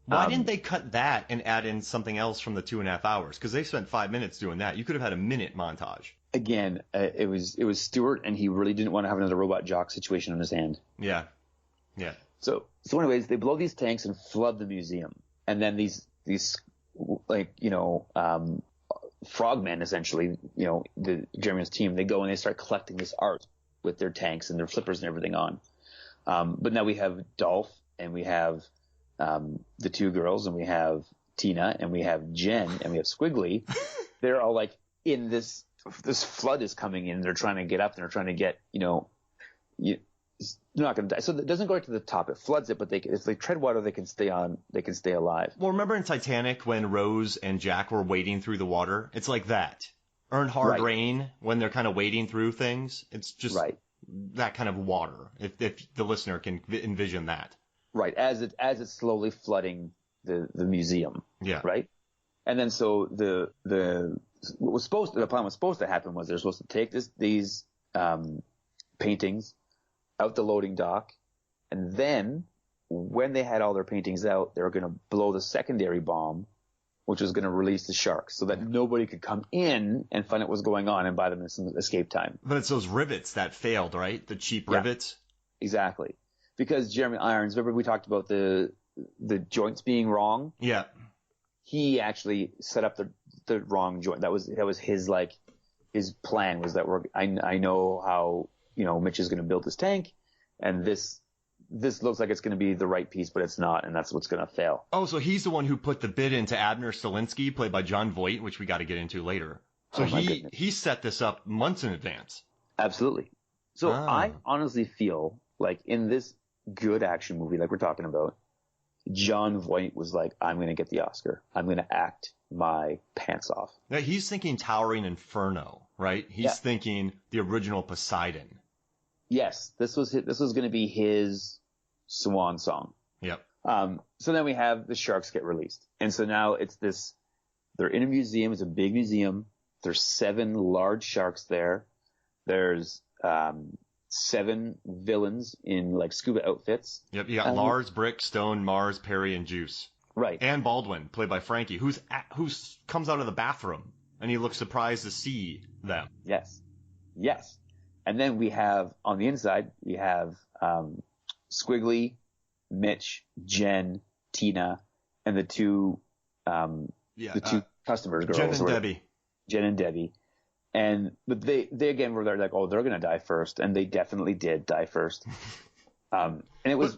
Why didn't they cut that and add in something else from the 2.5 hours? Because they spent 5 minutes doing that. You could have had a minute montage. Again, it was Stewart, and he really didn't want to have another robot jock situation on his hand. Yeah. So anyways, they blow these tanks and flood the museum, and then these like frogmen, essentially, the Jeremy's team, they go and they start collecting this art with their tanks and their flippers and everything on. But now we have Dolph, and we have the two girls, and we have Tina, and we have Jen, and we have Squiggly. They're all like in this flood is coming in. They're trying to get up, and they're trying to get, they're not going to die. So it doesn't go right to the top. It floods it, but if they tread water, they can stay alive. Well, remember in Titanic when Rose and Jack were wading through the water? It's like that. Or in Hard Rain when they're kind of wading through things. It's just that kind of water, if the listener can envision that. Right, as it's slowly flooding the museum. Yeah. Right? And then so the plan was supposed to happen was they're supposed to take these paintings out the loading dock, and then when they had all their paintings out, they were going to blow the secondary bomb, which was going to release the sharks so that nobody could come in and find out what was going on and buy them some escape time. But it's those rivets that failed, right? The cheap rivets? Exactly. Because Jeremy Irons, remember we talked about the joints being wrong? Yeah. He actually set up the wrong joint. That was his his plan was that I know how Mitch is going to build this tank, and this looks like it's going to be the right piece, but it's not, and that's what's going to fail. Oh, so he's the one who put the bid into Abner Stilinski, played by John Voight, which we got to get into later. So he set this up months in advance. Absolutely. So I honestly feel like in this good action movie like we're talking about, Jon Voight was like, I'm going to get the Oscar. I'm going to act my pants off. Now, he's thinking Towering Inferno, right? He's thinking the original Poseidon. Yes, this was going to be his swan song. Yep. So then we have the sharks get released. And so now they're in a museum. It's a big museum. There's 7 large sharks there. There's 7 villains in like scuba outfits. Yep, you got Lars, Brick, Stone, Mars, Perry, and Juice. Right. And Baldwin, played by Frankie, who's comes out of the bathroom and he looks surprised to see them. Yes. And then we have on the inside we have Squiggly, Mitch, Jen, Tina, and the two customers girls. Jen and Debbie. But they again were there like, oh, they're gonna die first, and they definitely did die first. And it was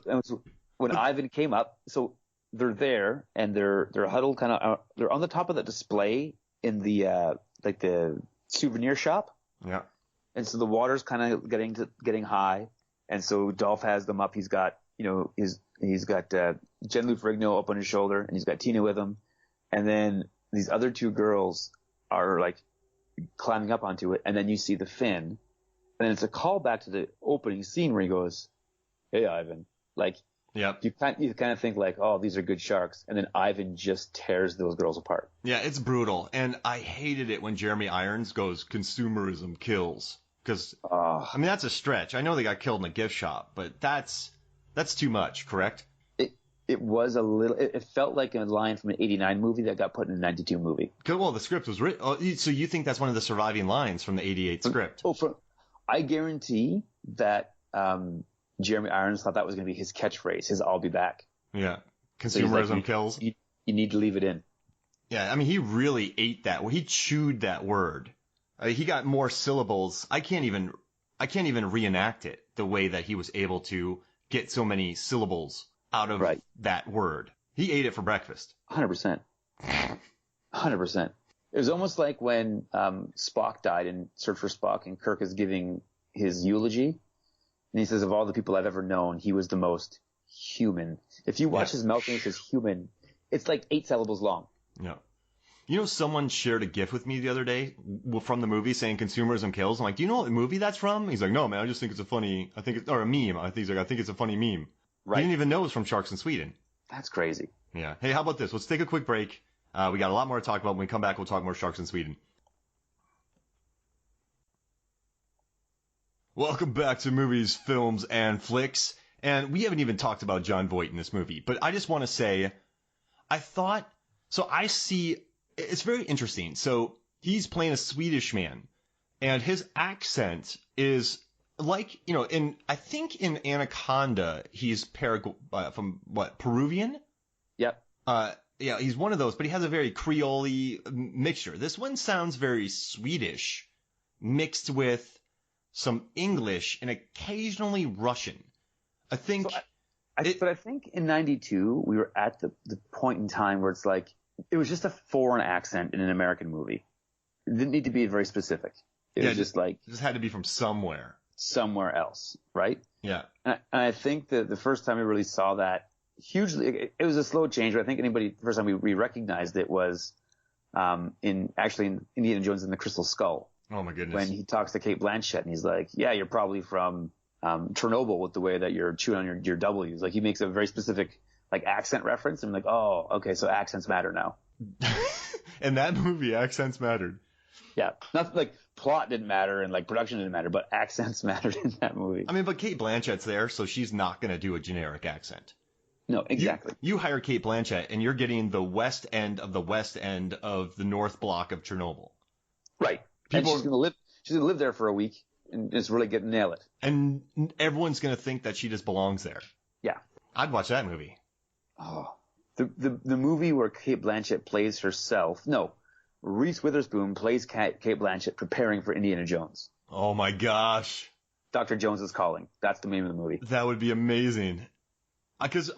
when Ivan came up. So they're there and they're huddled kind of. They're on the top of the display in the like the souvenir shop. Yeah. And so the water's kind of getting high, and so Dolph has them up. He's got he's got Jen Ferrigno up on his shoulder, and he's got Tina with him, and then these other 2 girls are like climbing up onto it, and then you see the fin, and then it's a callback to the opening scene where he goes, "Hey, Ivan," like, yep. You kind of think like, oh, these are good sharks, and then Ivan just tears those girls apart. Yeah, it's brutal, and I hated it when Jeremy Irons goes, "Consumerism kills," because I mean that's a stretch. I know they got killed in a gift shop, but that's too much, correct? It was a little. It felt like a line from an '89 movie that got put in a '92 movie. Well, the script was written. Oh, so you think that's one of the surviving lines from the '88 script? I guarantee that Jeremy Irons thought that was going to be his catchphrase, his "I'll be back." Yeah, consumerism kills. You need to leave it in. Yeah, I mean he really ate that. He chewed that word. He got more syllables. I can't even reenact it the way that he was able to get so many syllables out of that word. He ate it for breakfast. 100%. 100%. It was almost like when Spock died in Search for Spock, and Kirk is giving his eulogy, and he says, of all the people I've ever known, he was the most human. If you watch his mouth and he says human, it's like 8 syllables long. Yeah. You know, someone shared a GIF with me the other day from the movie saying consumerism kills. I'm like, do you know what movie that's from? He's like, no, man, I just think it's a funny, or a meme. I think it's a funny meme. Right. He didn't even know it was from Sharks in Sweden. That's crazy. Yeah. Hey, how about this? Let's take a quick break. We got a lot more to talk about. When we come back, we'll talk more Sharks in Sweden. Welcome back to Movies, Films, and Flix. And we haven't even talked about Jon Voight in this movie. But I just want to say, I see, it's very interesting. So he's playing a Swedish man. And his accent is like, I think in Anaconda, he's Peruvian? Yep. Yeah, he's one of those, but he has a very Creole-y mixture. This one sounds very Swedish, mixed with some English and occasionally Russian. I think. But I think in '92 we were at the point in time where it's like it was just a foreign accent in an American movie. It didn't need to be very specific. It was just like it just had to be from somewhere else, right? Yeah. And I think that the first time we really saw that hugely, it was a slow change. But I think the first time we recognized it was in Indiana Jones and the Crystal Skull. Oh my goodness. When he talks to Kate Blanchett and he's like, yeah, you're probably from Chernobyl with the way that you're chewing on your W's. Like he makes a very specific like accent reference. And I'm like, oh, okay, so accents matter now. In that movie, accents mattered. Yeah. Not like plot didn't matter and like production didn't matter, but accents mattered in that movie. I mean, but Kate Blanchett's there, so she's not going to do a generic accent. No, exactly. You hire Kate Blanchett and you're getting the west end of the north block of Chernobyl. Right. And she's going to live there for a week and just really nail it. And everyone's going to think that she just belongs there. Yeah. I'd watch that movie. Oh, the movie where Kate Blanchett plays herself. No, Reese Witherspoon plays Kate Blanchett preparing for Indiana Jones. Oh my gosh. Dr. Jones is Calling. That's the name of the movie. That would be amazing. Because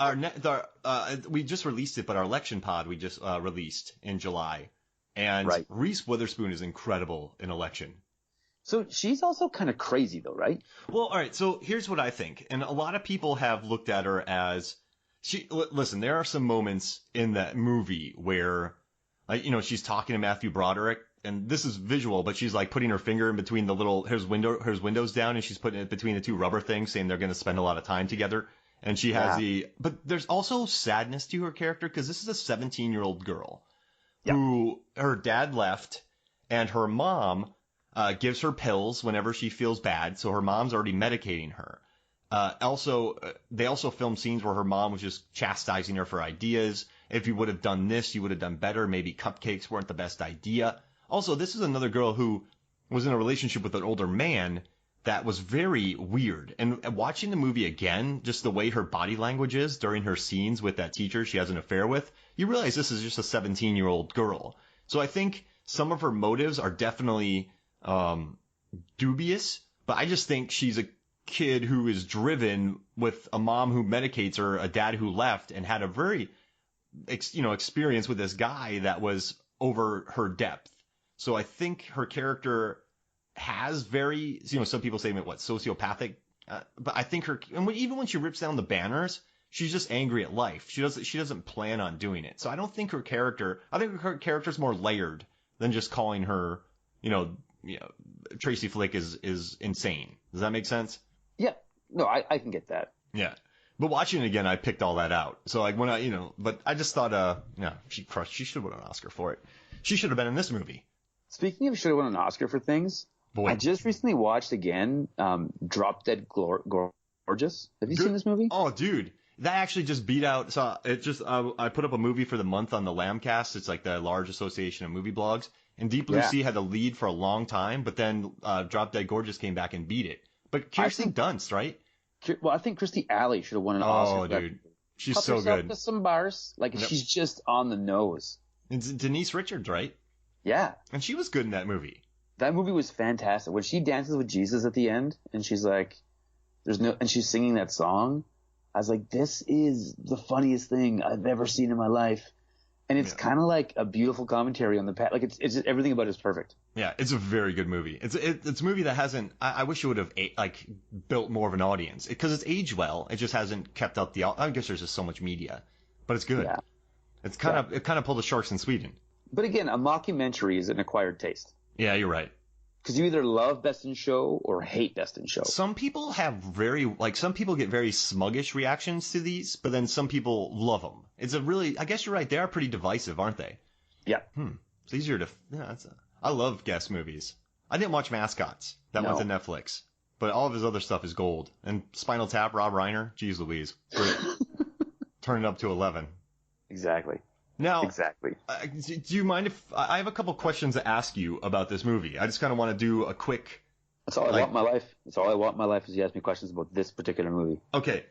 we just released it, but our election pod we just released in July. And right. Reese Witherspoon is incredible in Election. So she's also kind of crazy though, right? Well, all right. So here's what I think. And a lot of people have looked at her as Listen, there are some moments in that movie where, like, you know, she's talking to Matthew Broderick, and this is visual, but she's like putting her finger in between the little, his windows down, and she's putting it between the two rubber things, saying they're going to spend a lot of time together. And she has but there's also sadness to her character, because this is a 17-year-old girl who her dad left, and her mom gives her pills whenever she feels bad. So her mom's already medicating her. They also filmed scenes where her mom was just chastising her for ideas. If you would have done this, you would have done better. Maybe cupcakes weren't the best idea. Also, this is another girl who was in a relationship with an older man that was very weird. And watching the movie again, just the way her body language is during her scenes with that teacher she has an affair with, you realize this is just a 17-year-old girl. So I think some of her motives are definitely dubious, but I just think she's a kid who is driven with a mom who medicates her, a dad who left, and had a very, experience with this guy that was over her depth. So I think her character has very, some people say, sociopathic, but I think even when she rips down the banners, she's just angry at life. She doesn't plan on doing it. So I think her character's more layered than just calling her, Tracy Flick is insane. Does that make sense? Yeah. No, I can get that. Yeah. But watching it again, I picked all that out. So like but I just thought, she crushed. She should have won an Oscar for it. She should have been in this movie. Speaking of should have won an Oscar for things, I just recently watched again, Drop Dead Gorgeous. Have you seen this movie? Oh, dude. That actually just beat out. So I put up a movie for the month on the Lambcast. It's like the large association of movie blogs. And Deep Blue Sea had the lead for a long time, but then Drop Dead Gorgeous came back and beat it. But Kirsten Dunst, right? Well, I think Kirstie Alley should have won an Oscar. Oh, dude. She's so good. To some bars. She's just on the nose. It's Denise Richards, right? Yeah. And she was good in that movie. That movie was fantastic. When she dances with Jesus at the end, and she's like, and she's singing that song, I was like, this is the funniest thing I've ever seen in my life. And it's kind of like a beautiful commentary on the past. Like, it's just, everything about it is perfect. Yeah, it's a very good movie. It's a movie that hasn't. I wish it would have built more of an audience, because it's aged well. It just hasn't kept up the. I guess there's just so much media, but it's good. Yeah. It kind of pulled the sharks in Sweden. But again, a mockumentary is an acquired taste. Yeah, you're right. Because you either love Best in Show or hate Best in Show. Some people have some people get very sluggish reactions to these, but then some people love them. I guess you're right. They are pretty divisive, aren't they? Yeah. It's easier to, I love guest movies. I didn't watch Mascots. That went to Netflix. But all of his other stuff is gold. And Spinal Tap, Rob Reiner, geez Louise. Great. Turn it up to 11. Exactly. Now, exactly. Do you mind if I have a couple questions to ask you about this movie? I just kind of want to do a quick. That's all I want in my life. That's all I want in my life is you ask me questions about this particular movie. Okay.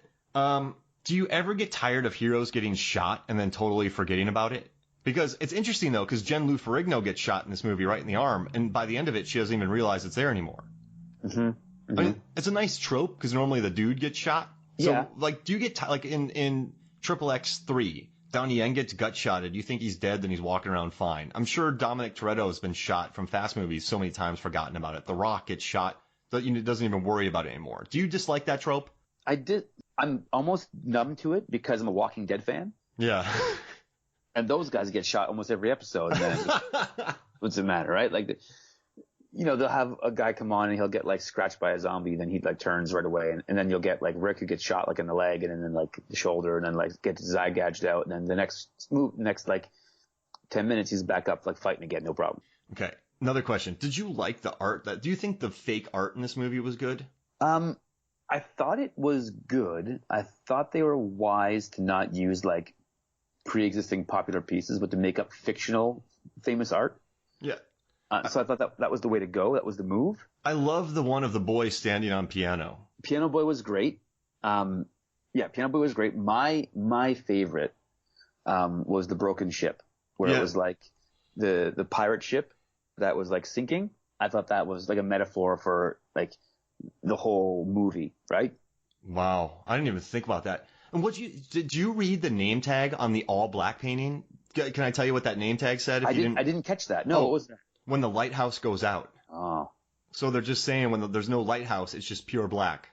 Do you ever get tired of heroes getting shot and then totally forgetting about it? Because it's interesting though, because Jen Lou Ferrigno gets shot in this movie right in the arm, and by the end of it, she doesn't even realize it's there anymore. Mm-hmm. I mean, it's a nice trope because normally the dude gets shot. So, do you get in XXX 3? Donnie Yen gets gut shotted. You think he's dead, then he's walking around fine. I'm sure Dominic Toretto has been shot from Fast movies so many times, forgotten about it. The Rock gets shot, doesn't even worry about it anymore. Do you dislike that trope? I did. I'm almost numb to it because I'm a Walking Dead fan. Yeah. And those guys get shot almost every episode. And then what's it matter, right? They'll have a guy come on and he'll get scratched by a zombie, then he turns right away, and then you'll get Rick who gets shot in the leg and then the shoulder, and then gets his eye gouged out, and then the next 10 minutes he's back up fighting again, no problem. Okay, another question: did you like the art? Do you think the fake art in this movie was good? I thought it was good. I thought they were wise to not use pre-existing popular pieces, but to make up fictional famous art. Yeah. So I thought that was the way to go. That was the move. I love the one of the boys standing on piano. Piano Boy was great. Piano Boy was great. My favorite was the broken ship, where it was the pirate ship that was sinking. I thought that was a metaphor for the whole movie, right? Wow, I didn't even think about that. And did you read the name tag on the all black painting? Can I tell you what that name tag said? I didn't catch that. No, what was that? When the lighthouse goes out. Oh. So they're just saying when there's no lighthouse, it's just pure black.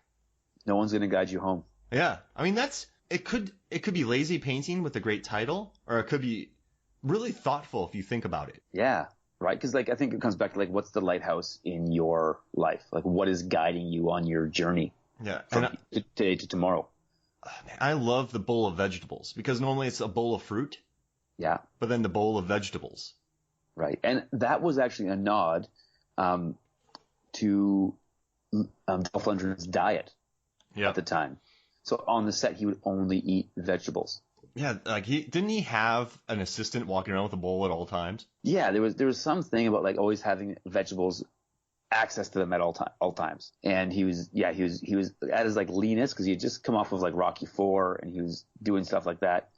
No one's going to guide you home. Yeah. I mean, that's it could be lazy painting with a great title, or it could be really thoughtful if you think about it. Yeah. Right. Because like, I think it comes back to like, what's the lighthouse in your life? Like, what is guiding you on your journey Yeah. from today to tomorrow? Man, I love the bowl of vegetables because normally it's a bowl of fruit. Yeah. But then the bowl of vegetables. Right. And that was actually a nod to Dolph Lundgren's diet at the time. So on the set, he would only eat vegetables. Yeah, like didn't he have an assistant walking around with a bowl at all times? Yeah, there was something about like always having vegetables, access to them at all times. And he was at his like leanest because he had just come off of like Rocky IV and he was doing stuff like that.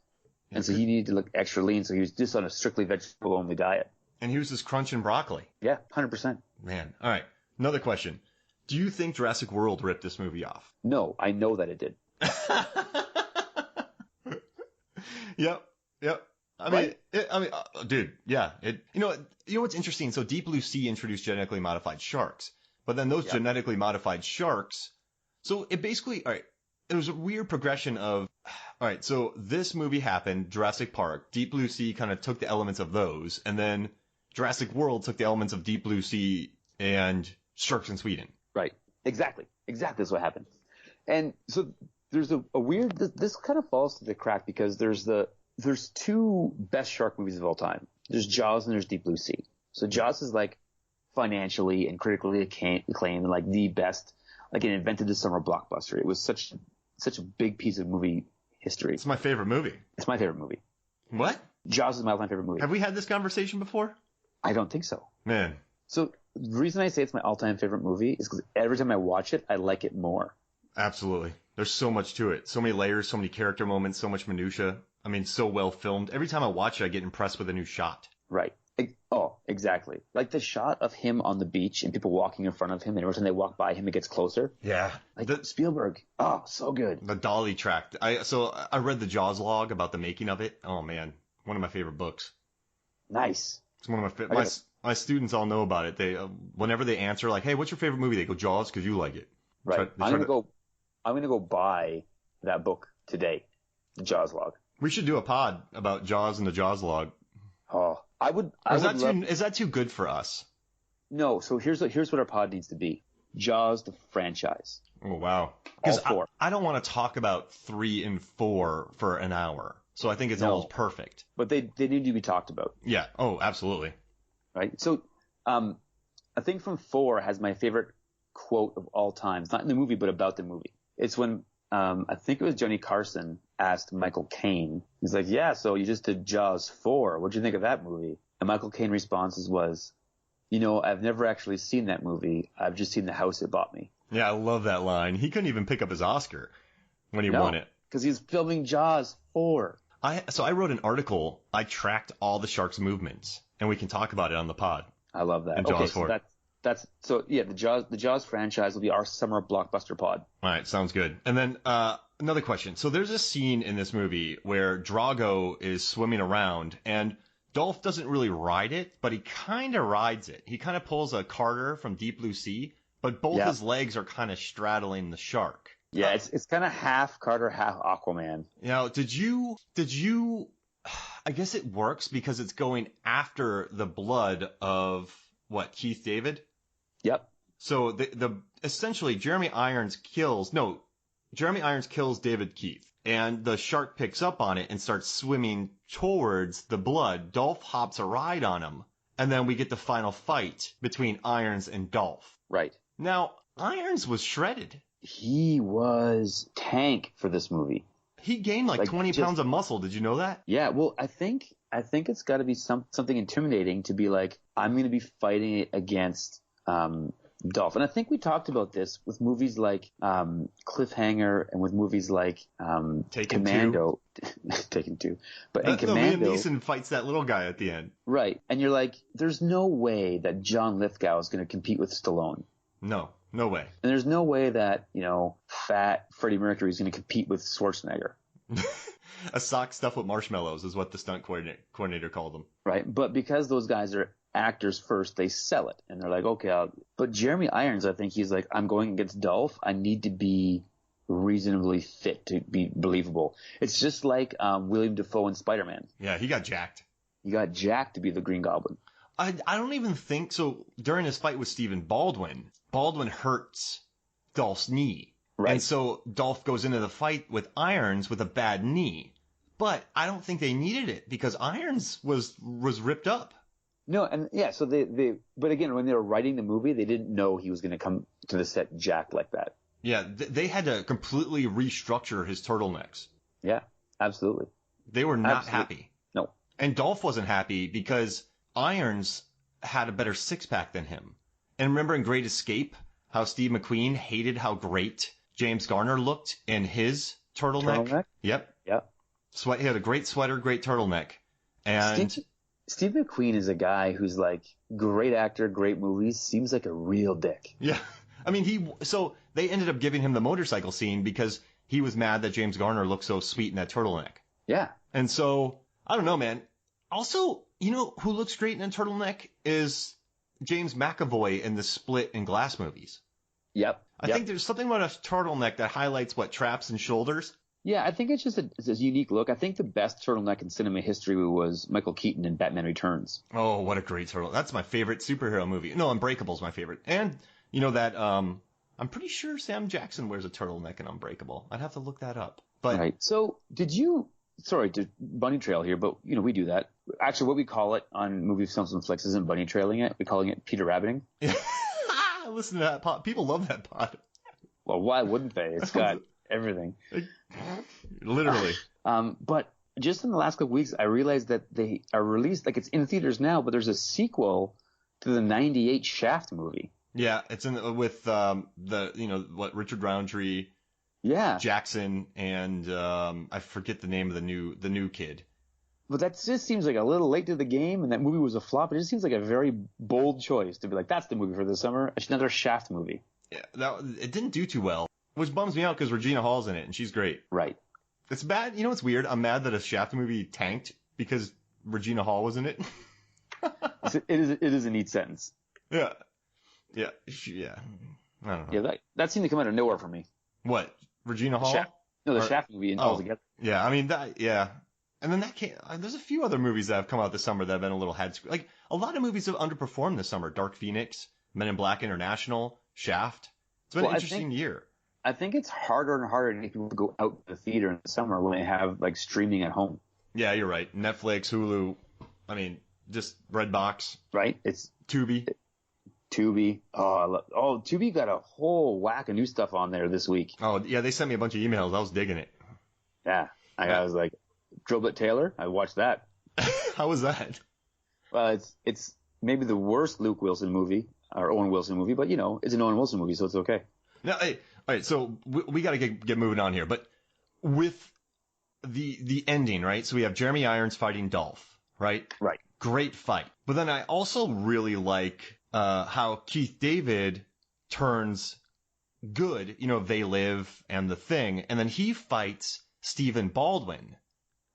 And so he needed to look extra lean, so he was just on a strictly vegetable only diet. And he was just crunching broccoli. Yeah, 100%. Man, all right. Another question: do you think Jurassic World ripped this movie off? No, I know that it did. Yep. I mean, dude, yeah. You know what's interesting? So Deep Blue Sea introduced genetically modified sharks, but then those genetically modified sharks. So it basically, all right, it was a weird progression of, all right, so this movie happened, Jurassic Park, Deep Blue Sea kind of took the elements of those, and then Jurassic World took the elements of Deep Blue Sea and sharks in Sweden. Right. Exactly. That's what happened. And so there's a weird, this kind of falls to the crack because there's two best shark movies of all time. There's Jaws and there's Deep Blue Sea. So Jaws is like financially and critically acclaimed and like the best, like it invented the summer blockbuster. It was such a big piece of movie history. It's my favorite movie. It's my favorite movie. What? Jaws is my all-time favorite movie. Have we had this conversation before? I don't think so. Man. So the reason I say it's my all-time favorite movie is because every time I watch it, I like it more. Absolutely. There's so much to it. So many layers, so many character moments, so much minutia. I mean, so well filmed. Every time I watch it, I get impressed with a new shot. Right. Oh, exactly. Like the shot of him on the beach and people walking in front of him, and every time they walk by him, it gets closer. Yeah. Like Spielberg. Oh, so good. The dolly track. I read the Jaws log about the making of it. Oh, man. One of my favorite books. Nice. It's one of my students all know about it. They whenever they answer like, "Hey, what's your favorite movie?" They go Jaws because you like it. Right. I'm gonna go buy that book today. The Jaws log. We should do a pod about Jaws and the Jaws log. Oh, is that too good for us? No. So here's what our pod needs to be. Jaws the franchise. Oh wow. Because I don't want to talk about 3 and 4 for an hour. So I think it's almost perfect. But they need to be talked about. Yeah. Oh, absolutely. Right. So I think from 4 has my favorite quote of all time. It's not in the movie, but about the movie. It's when I think it was Johnny Carson asked Michael Caine. He's like, "Yeah, so you just did Jaws 4. What'd you think of that movie?" And Michael Caine's response was, "I've never actually seen that movie. I've just seen the house it bought me." Yeah, I love that line. He couldn't even pick up his Oscar when he won it. Because he's filming Jaws 4. So I wrote an article. I tracked all the sharks' movements, and we can talk about it on the pod. I love that. And Jaws 4. So the Jaws franchise will be our summer blockbuster pod. All right, sounds good. And then another question. So there's a scene in this movie where Drago is swimming around, and Dolph doesn't really ride it, but he kind of rides it. He kind of pulls a Carter from Deep Blue Sea, but both his legs are kind of straddling the shark. Yeah, it's kind of half Carter, half Aquaman. Did you? I guess it works because it's going after the blood of Keith David. Yep. So essentially Jeremy Irons kills David Keith, and the shark picks up on it and starts swimming towards the blood. Dolph hops a ride on him, and then we get the final fight between Irons and Dolph. Right. Now, Irons was shredded. He was tank for this movie. He gained like 20 pounds of muscle. Did you know that? Yeah. Well, I think it's got to be something intimidating to be like, I'm going to be fighting it against Dolph. And I think we talked about this with movies like Cliffhanger and with movies like Commando. Taken 2. But in Commando, Liam Neeson fights that little guy at the end. Right. And you're like, there's no way that John Lithgow is going to compete with Stallone. No way. And there's no way that, fat Freddie Mercury is going to compete with Schwarzenegger. A sock stuffed with marshmallows is what the stunt coordinator called them. Right. But because those guys are actors first, they sell it. And they're like, okay, but Jeremy Irons, I think he's like, I'm going against Dolph. I need to be reasonably fit to be believable. It's just like William Dafoe in Spider-Man. Yeah, he got jacked. He got jacked to be the Green Goblin. I don't even think so. During his fight with Stephen Baldwin hurts Dolph's knee. Right. And so Dolph goes into the fight with Irons with a bad knee. But I don't think they needed it because Irons was ripped up. No, and yeah, so but again, when they were writing the movie, they didn't know he was going to come to the set jacked like that. Yeah, they had to completely restructure his turtlenecks. Yeah, absolutely. They were not happy. No. And Dolph wasn't happy because Irons had a better six-pack than him. And remember in Great Escape, how Steve McQueen hated how great James Garner looked in his turtleneck? Yep. Yep. He had a great sweater, great turtleneck. And Steve McQueen is a guy who's like great actor, great movies, seems like a real dick. Yeah. I mean, so they ended up giving him the motorcycle scene because he was mad that James Garner looked so sweet in that turtleneck. Yeah. And so, I don't know, man. Also, you know who looks great in a turtleneck is James McAvoy in the Split and Glass movies. Yep. I think there's something about a turtleneck that highlights traps and shoulders. Yeah, I think it's just it's a unique look. I think the best turtleneck in cinema history was Michael Keaton in Batman Returns. Oh, what a great turtle. That's my favorite superhero movie. No, Unbreakable's my favorite. And, you know, that, I'm pretty sure Sam Jackson wears a turtleneck in Unbreakable. I'd have to look that up. But right. So sorry to bunny trail here, but, you know, we do that. Actually, what we call it on Movie Films and Flix isn't bunny trailing it. We're calling it Peter Rabbiting. Listen to that pod. People love that pod. Well, why wouldn't they? It's got everything. Literally. But just in the last couple of weeks, I realized that they are released, like it's in theaters now, but there's a sequel to the 98 Shaft movie. Yeah, it's with Richard Roundtree, Jackson, and I forget the name of the new kid. But that just seems like a little late to the game, and that movie was a flop. It just seems like a very bold choice to be like, that's the movie for this summer. It's another Shaft movie. Yeah, it didn't do too well, which bums me out because Regina Hall's in it, and she's great. Right. It's bad. You know what's weird? I'm mad that a Shaft movie tanked because Regina Hall was in it. It is a neat sentence. Yeah. Yeah. I don't know. Yeah, that seemed to come out of nowhere for me. What? Regina Hall? The Shaft movie altogether. Yeah, I mean, yeah. And then there's a few other movies that have come out this summer that have been a little like a lot of movies have underperformed this summer. Dark Phoenix, Men in Black International, Shaft. It's been an interesting year. I think it's harder and harder to get people to go out to the theater in the summer when they have like streaming at home. Yeah, you're right. Netflix, Hulu. I mean, just Redbox. Right. It's Tubi. Tubi got a whole whack of new stuff on there this week. Oh yeah, they sent me a bunch of emails. I was digging it. Yeah, I was like, Drillbit Taylor. I watched that. How was that? Well, it's maybe the worst Luke Wilson movie or Owen Wilson movie, but you know, it's an Owen Wilson movie, so it's okay. Now, hey, all right, so we got to get moving on here, but with the ending, right? So we have Jeremy Irons fighting Dolph, right? Right. Great fight. But then I also really like how Keith David turns good, you know, They Live and The Thing, and then he fights Stephen Baldwin.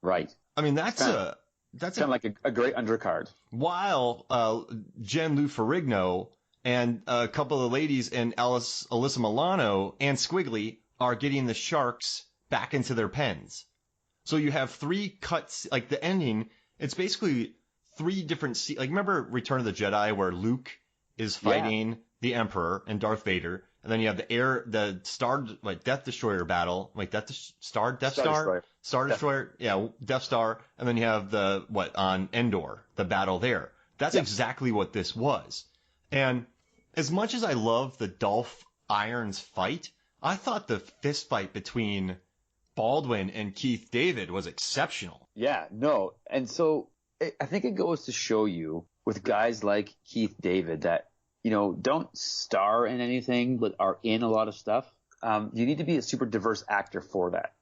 Right. I mean, that's kind of like a great undercard. While Jen Lou Ferrigno and a couple of ladies and Alyssa Milano and Squiggly are getting the sharks back into their pens. So you have three cuts, like the ending, it's basically three different like remember Return of the Jedi where Luke is fighting the Emperor and Darth Vader, and then you have the Star Death Destroyer battle, Death Star, Death Star, and then you have on Endor, the battle there. That's exactly what this was. And as much as I love the Dolph Irons fight, I thought the fist fight between Baldwin and Keith David was exceptional. Yeah, no. And so I think it goes to show you with guys like Keith David that, you know, don't star in anything, but are in a lot of stuff. You need to be a super diverse actor for that,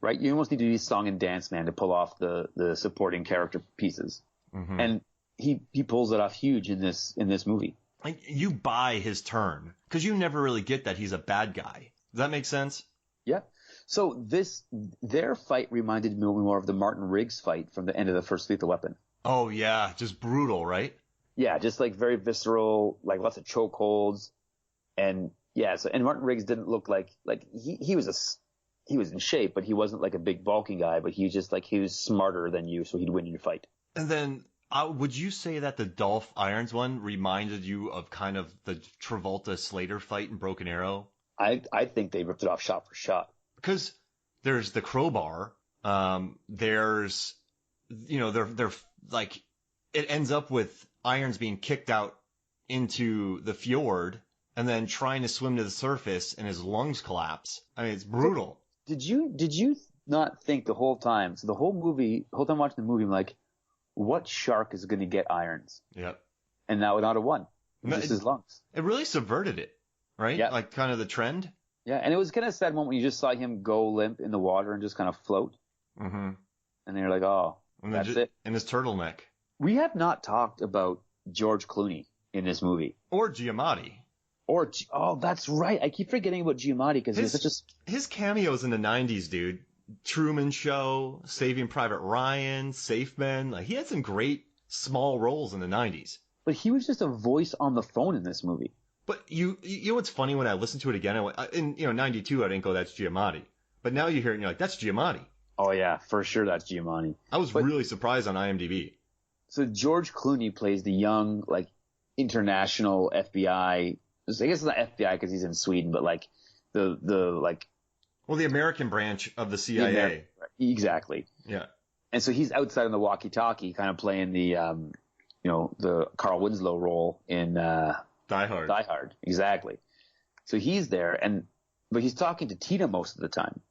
right? You almost need to be a song and dance man to pull off the supporting character pieces. Mm-hmm. And he pulls it off huge in this movie. Like, you buy his turn because you never really get that he's a bad guy. Does that make sense? Yeah. So their fight reminded me more of the Martin Riggs fight from the end of the first Lethal Weapon. Oh yeah, just brutal, right? Yeah, just like very visceral, like lots of chokeholds, and Yeah. So, and Martin Riggs didn't look like he was in shape, but he wasn't like a big bulky guy, but he was smarter than you, so he'd win in a fight. And then would you say that the Dolph Irons one reminded you of kind of the Travolta Slater fight in Broken Arrow? I think they ripped it off shot for shot. Because there's the crowbar. There's, they're like, it ends up with Irons being kicked out into the fjord and then trying to swim to the surface and his lungs collapse. I mean, it's brutal. So did you not think the whole time? So the whole time watching the movie, I'm like, what shark is going to get Irons? Yep. And now not a one. Just his lungs. It really subverted it, right? Yeah. Like kind of the trend. Yeah, and it was kind of a sad moment when you just saw him go limp in the water and just kind of float. Mm-hmm. And then you're like, oh, that's it. And his turtleneck. We have not talked about George Clooney in this movie. Or Giamatti. That's right. I keep forgetting about Giamatti because he's such his cameos in the 90s, dude. Truman Show, Saving Private Ryan, Safe Men. Like, he had some great small roles in the 90s. But he was just a voice on the phone in this movie. But you know what's funny, when I listened to it again, I went, in 92, I didn't go, that's Giamatti. But now you hear it and you're like, that's Giamatti. Oh yeah, for sure that's Giamatti. I was really surprised on IMDb. So George Clooney plays the young, like, international FBI. I guess it's not FBI because he's in Sweden, but like the American branch of the CIA. Exactly. Yeah. And so he's outside on the walkie-talkie, kind of playing the the Carl Winslow role in Die Hard. Die Hard, exactly. So he's there, but he's talking to Tina most of the time.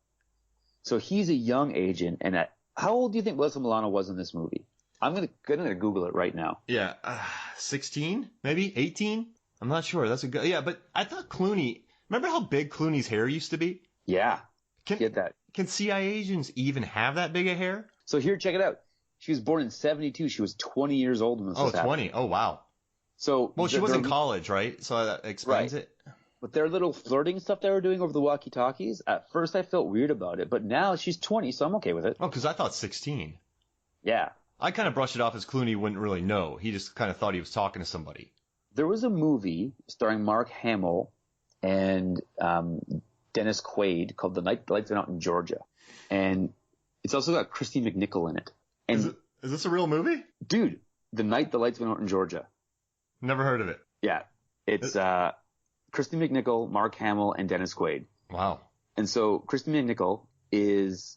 So he's a young agent, and how old do you think Alyssa Milano was in this movie? I'm gonna Google it right now. Yeah, 16, maybe 18. I'm not sure. That's a good. Yeah, but I thought Clooney. Remember how big Clooney's hair used to be? Yeah, get that. Can CIA agents even have that big a hair? So here, check it out. She was born in 72. She was 20 years old when this was happening. 20. Oh, wow. So she was in college, right? So that explains it. But their little flirting stuff they were doing over the walkie-talkies, at first I felt weird about it, but now she's 20, so I'm okay with it. Oh, because I thought 16. Yeah. I kind of brushed it off as Clooney wouldn't really know. He just kind of thought he was talking to somebody. There was a movie starring Mark Hamill and Dennis Quaid called The Night the Lights Went Out in Georgia. And it's also got Christy McNichol in it. And is this a real movie? Dude, The Night the Lights Went Out in Georgia. Never heard of it. Yeah. It's Christy McNichol, Mark Hamill, and Dennis Quaid. Wow. And so Christy McNichol is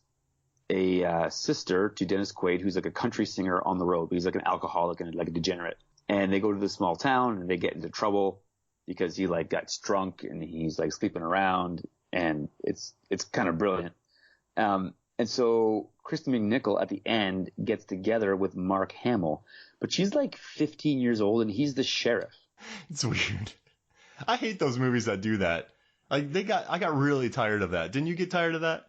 a sister to Dennis Quaid, who's like a country singer on the road, but he's like an alcoholic and like a degenerate. And they go to this small town and they get into trouble because he like got drunk and he's like sleeping around, and it's kind of brilliant. And so Christy McNichol at the end gets together with Mark Hamill, but she's like 15 years old and he's the sheriff. It's weird. I hate those movies that do that. Like I got really tired of that. Didn't you get tired of that?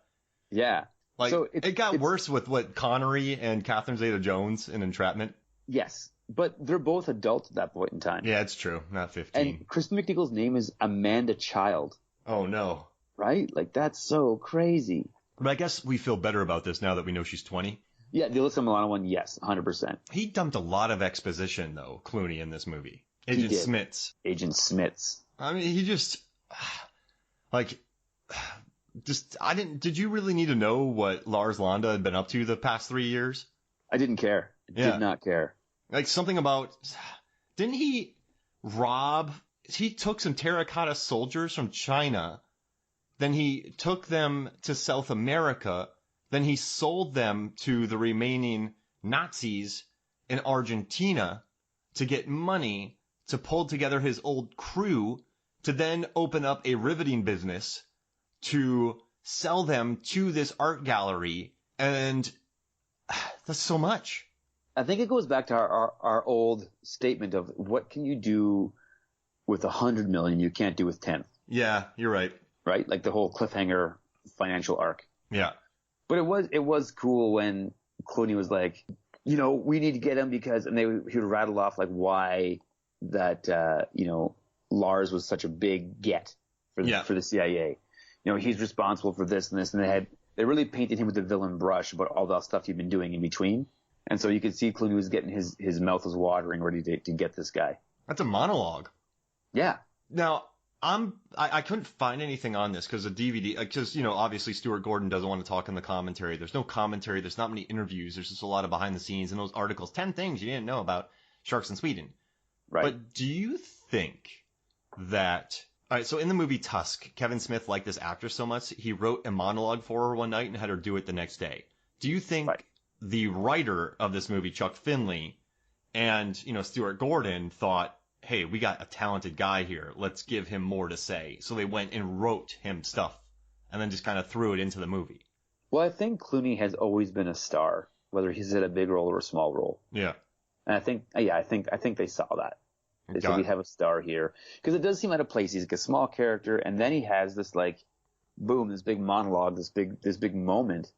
Yeah. Like so it got worse with what Connery and Catherine Zeta-Jones in Entrapment. Yes. But they're both adults at that point in time. Yeah, it's true. Not 15. And Kristen McNichol's name is Amanda Child. Oh, no. Right? Like, that's so crazy. But I guess we feel better about this now that we know she's 20. Yeah, the Alyssa Milano one, yes, 100%. He dumped a lot of exposition, though, Clooney, in this movie. Agent Smits. Agent Smits. I mean, he just... Did you really need to know what Lars Landa had been up to the past 3 years? I didn't care. Did not care. Like something about, didn't he he took some terracotta soldiers from China, then he took them to South America, then he sold them to the remaining Nazis in Argentina to get money to pull together his old crew to then open up a riveting business to sell them to this art gallery. And that's so much. I think it goes back to our old statement of what can you do with 100 million you can't do with 10. Yeah, you're right. Right? Like the whole cliffhanger financial arc. Yeah. But it was cool when Clooney was like, we need to get him because, and he would rattle off like why that, Lars was such a big get for the CIA. He's responsible for this and this, and they really painted him with the villain brush about all the stuff he'd been doing in between. And so you could see Clooney was getting his mouth was watering, ready to get this guy. That's a monologue. Yeah. Now, I couldn't find anything on this because the DVD, because, obviously Stuart Gordon doesn't want to talk in the commentary. There's no commentary. There's not many interviews. There's just a lot of behind the scenes and those articles. 10 things you didn't know about sharks in Sweden. Right. But do you think that, all right, so in the movie Tusk, Kevin Smith liked this actress so much, he wrote a monologue for her one night and had her do it the next day. Do you think the writer of this movie, Chuck Finley, and, Stuart Gordon thought, hey, we got a talented guy here. Let's give him more to say. So they went and wrote him stuff and then just kind of threw it into the movie. Well, I think Clooney has always been a star, whether he's in a big role or a small role. Yeah. And I think they saw that. They said we have a star here. Because it does seem out of place. He's like a small character, and then he has this boom, this big monologue, this big moment.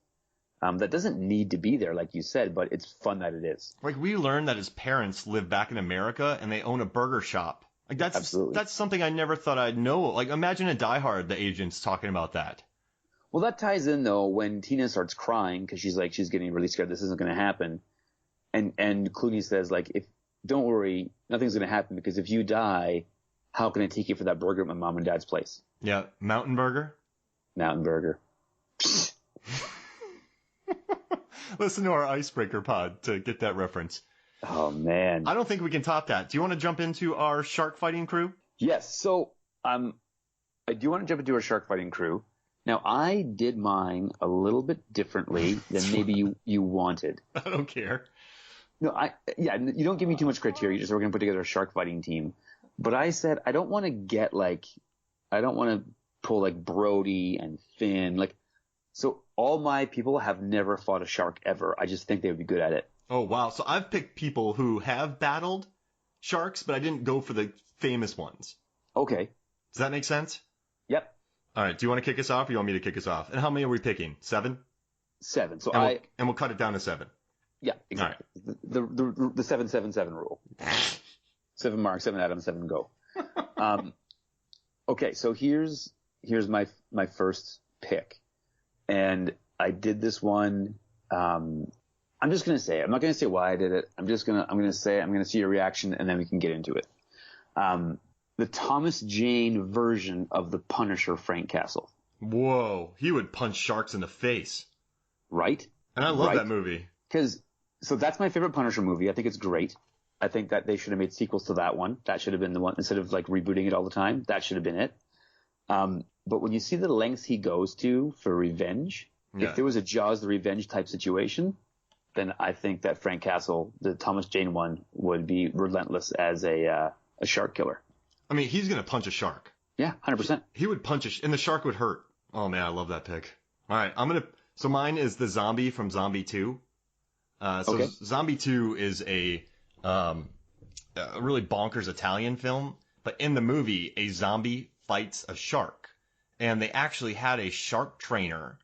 That doesn't need to be there, like you said, but it's fun that it is. Like, we learned that his parents live back in America and they own a burger shop. Like, that's something I never thought I'd know. Like, imagine a Die Hard, the agent's talking about that. Well, that ties in, though, when Tina starts crying because she's getting really scared this isn't going to happen. And Clooney says, don't worry, nothing's going to happen because if you die, how can I take you for that burger at my mom and dad's place? Yeah, Mountain Burger? Mountain Burger. Listen to our Icebreaker pod to get that reference. Oh, man. I don't think we can top that. Do you want to jump into our shark fighting crew? Yes. So I do want to jump into our shark fighting crew. Now, I did mine a little bit differently than maybe you wanted. I don't care. No, you don't give me too much criteria. You just, we're going to put together a shark fighting team. But I said, I don't want to pull Brody and Finn. So all my people have never fought a shark ever. I just think they would be good at it. Oh, wow. So I've picked people who have battled sharks, but I didn't go for the famous ones. Okay. Does that make sense? Yep. All right. Do you want to kick us off or you want me to kick us off? And how many are we picking? 7? 7. So we'll cut it down to 7. Yeah, exactly. Right. The 7-7-7 rule. 7 Mark, 7 Adam, 7 go. Okay. So here's my first pick. And I did this one. I'm just going to say it. I'm not going to say why I did it. I'm going to say it. I'm going to see your reaction and then we can get into it. The Thomas Jane version of the Punisher, Frank Castle. Whoa. He would punch sharks in the face. Right? And I love that movie. So that's my favorite Punisher movie. I think it's great. I think that they should have made sequels to that one. That should have been the one instead of rebooting it all the time. That should have been it. But when you see the lengths he goes to for revenge, if there was a Jaws the Revenge type situation, then I think that Frank Castle, the Thomas Jane one, would be relentless as a shark killer. I mean, he's going to punch a shark. Yeah, 100%. He would punch and the shark would hurt. Oh, man, I love that pick. All right, so mine is the zombie from Zombie 2. Okay. Zombie 2 is a really bonkers Italian film, but in the movie, a zombie fights a shark. And they actually had a shark trainer,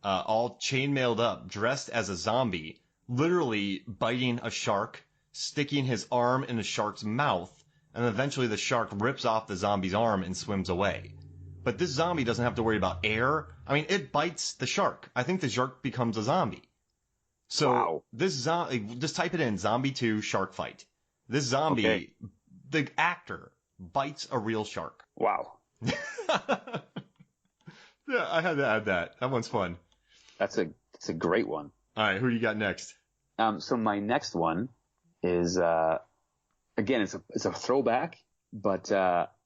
all chainmailed up, dressed as a zombie, literally biting a shark, sticking his arm in the shark's mouth, and eventually the shark rips off the zombie's arm and swims away. But this zombie doesn't have to worry about air. I mean, it bites the shark. I think the shark becomes a zombie. So This zombie, just type it in, Zombie 2 shark fight. This zombie, the actor, bites a real shark. Wow. Yeah, I had to add that. That one's fun. That's a great one. All right, who do you got next? So my next one is again it's a throwback, but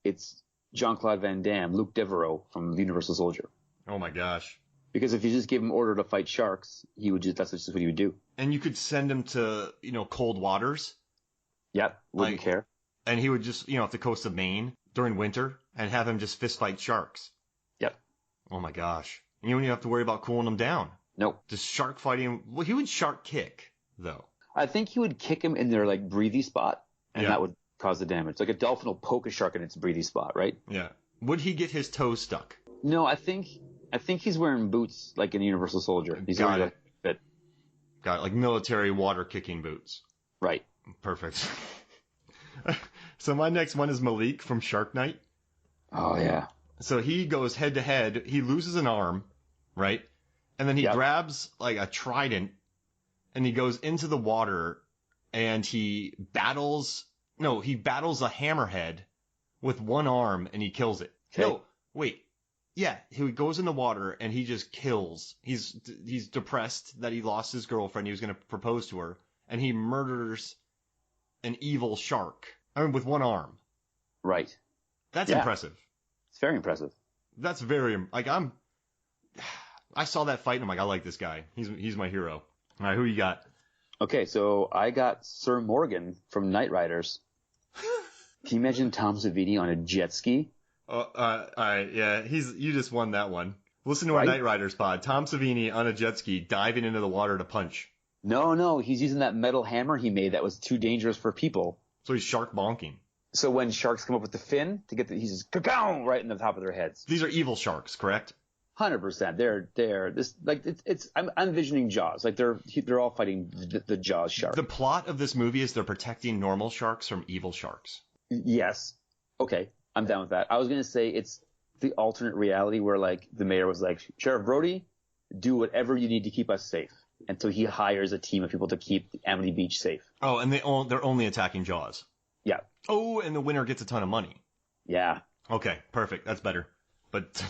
it's Jean-Claude Van Damme, Luke Devereaux from The Universal Soldier. Oh my gosh. Because if you just gave him order to fight sharks, that's just what he would do. And you could send him to, cold waters. Yep, wouldn't care. And he would just, off the coast of Maine during winter and have him just fist fight sharks. Yep. Oh my gosh. And you wouldn't have to worry about cooling them down. Nope. Just shark fighting. Well, he would shark kick, though. I think he would kick him in their breathy spot, and that would cause the damage. Like a dolphin will poke a shark in its breathy spot, right? Yeah. Would he get his toes stuck? No, I think he's wearing boots like in a Universal Soldier. He's Got wearing it. Got it. Like military water kicking boots. Right. Perfect. So my next one is Malik from Shark Night. Oh, yeah. So he goes head to head. He loses an arm, right? And then he grabs a trident and he goes into the water and he battles a hammerhead with one arm and he kills it. Okay. No, wait. Yeah, he goes in the water and he just kills. He's depressed that he lost his girlfriend. He was going to propose to her, and he murders an evil shark. I mean, with one arm. Right. That's Yeah. impressive. It's very impressive. That's very like I saw that fight and I'm like, I like this guy. He's my hero. All right, who you got? Okay, so I got Sir Morgan from Knight Riders. Can you imagine Tom Savini on a jet ski? All right, yeah, you just won that one. Listen to our Right? Knight Riders pod. Tom Savini on a jet ski diving into the water to punch. No, he's using that metal hammer he made that was too dangerous for people. So he's shark bonking. So when sharks come up with the fin to get he's just ka-gow right in the top of their heads. These are evil sharks, correct? 100%. They're this like it's I'm envisioning Jaws. Like they're all fighting the Jaws shark. The plot of this movie is they're protecting normal sharks from evil sharks. Yes. Okay, I'm down with that. I was gonna say it's the alternate reality where like the mayor was like, Sheriff Brody, do whatever you need to keep us safe. Until he hires a team of people to keep Amity Beach safe. Oh, and they're only attacking Jaws. Yeah. Oh, and the winner gets a ton of money. Yeah. Okay, perfect. That's better. But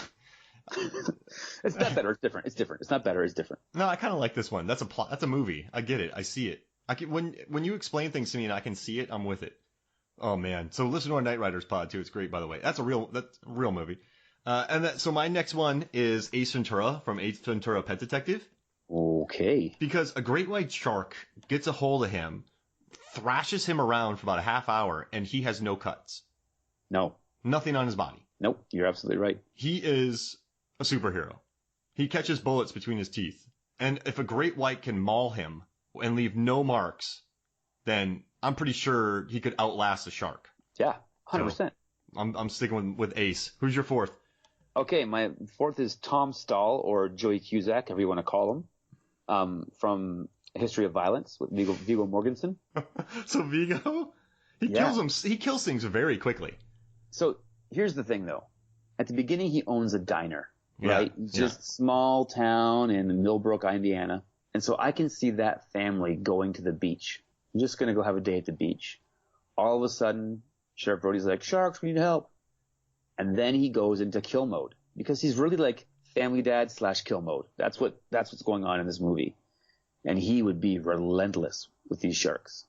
It's not better. It's different. It's different. It's not better. It's different. no, I kind of like this one. That's a plot. That's a movie. I get it. I see it. I can when you explain things to me and I can see it, I'm with it. Oh man. So listen to our Knight Riders pod too. It's great, by the way. That's a real movie. So my next one is Ace Ventura from Ace Ventura: Pet Detective. Okay. Because a great white shark gets a hold of him, thrashes him around for about a half hour, and he has no cuts. No. Nothing on his body. Nope. You're absolutely right. He is a superhero. He catches bullets between his teeth. And if a great white can maul him and leave no marks, then I'm pretty sure he could outlast a shark. Yeah. 100%. So, I'm sticking with Ace. Who's your fourth? Okay. My fourth is Tom Stahl, or Joey Cusack, however you want to call him, from History of Violence with Viggo Mortensen. So Viggo, he kills things very quickly. So here's the thing, though. At the beginning, he owns a diner, Yeah, right? Just small town in Millbrook, Indiana. And so I can see that family going to the beach. I'm just going to go have a day at the beach. All of a sudden, Sheriff Brody's like, sharks, we need help. And then he goes into kill mode because he's really like family dad / kill mode. That's what's going on in this movie. And he would be relentless with these sharks.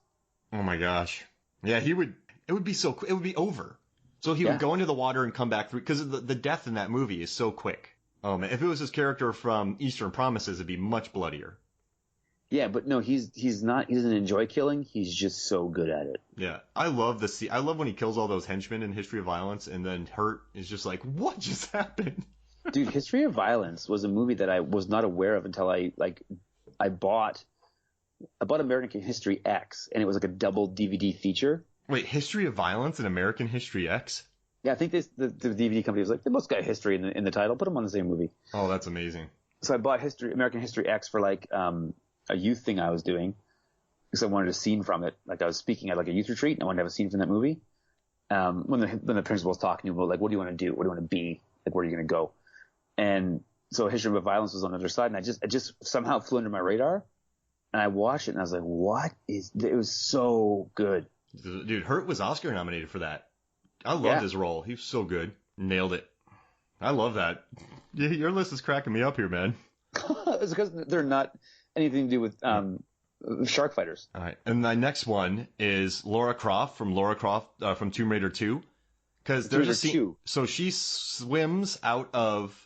Oh my gosh. Yeah, it would be over. So he would go into the water and come back through, because the death in that movie is so quick. Oh man, if it was his character from Eastern Promises, it'd be much bloodier. Yeah, but no, he doesn't enjoy killing. He's just so good at it. Yeah, I love I love when he kills all those henchmen in History of Violence, and then Hurt is just like, what just happened? Dude, History of Violence was a movie that I was not aware of until I bought American History X, and it was like a double DVD feature. Wait, History of Violence and American History X? Yeah, I think the DVD company was like, they both got history in the title. Put them on the same movie. Oh, that's amazing. So I bought American History X for like a youth thing I was doing because I wanted a scene from it. Like I was speaking at like a youth retreat, and I wanted to have a scene from that movie. When the principal was talking to me about like, what do you want to do? What do you want to be? Like, where are you going to go? And so History of Violence was on the other side, and it just somehow flew under my radar. And I watched it, and I was like, it was so good. Dude, Hurt was Oscar nominated for that. I loved his role. He was so good. Nailed it. I love that. Yeah, your list is cracking me up here, man. It's because they're not anything to do with shark fighters. All right. And my next one is Lara Croft from Tomb Raider 2. Because there's a scene. So she swims out of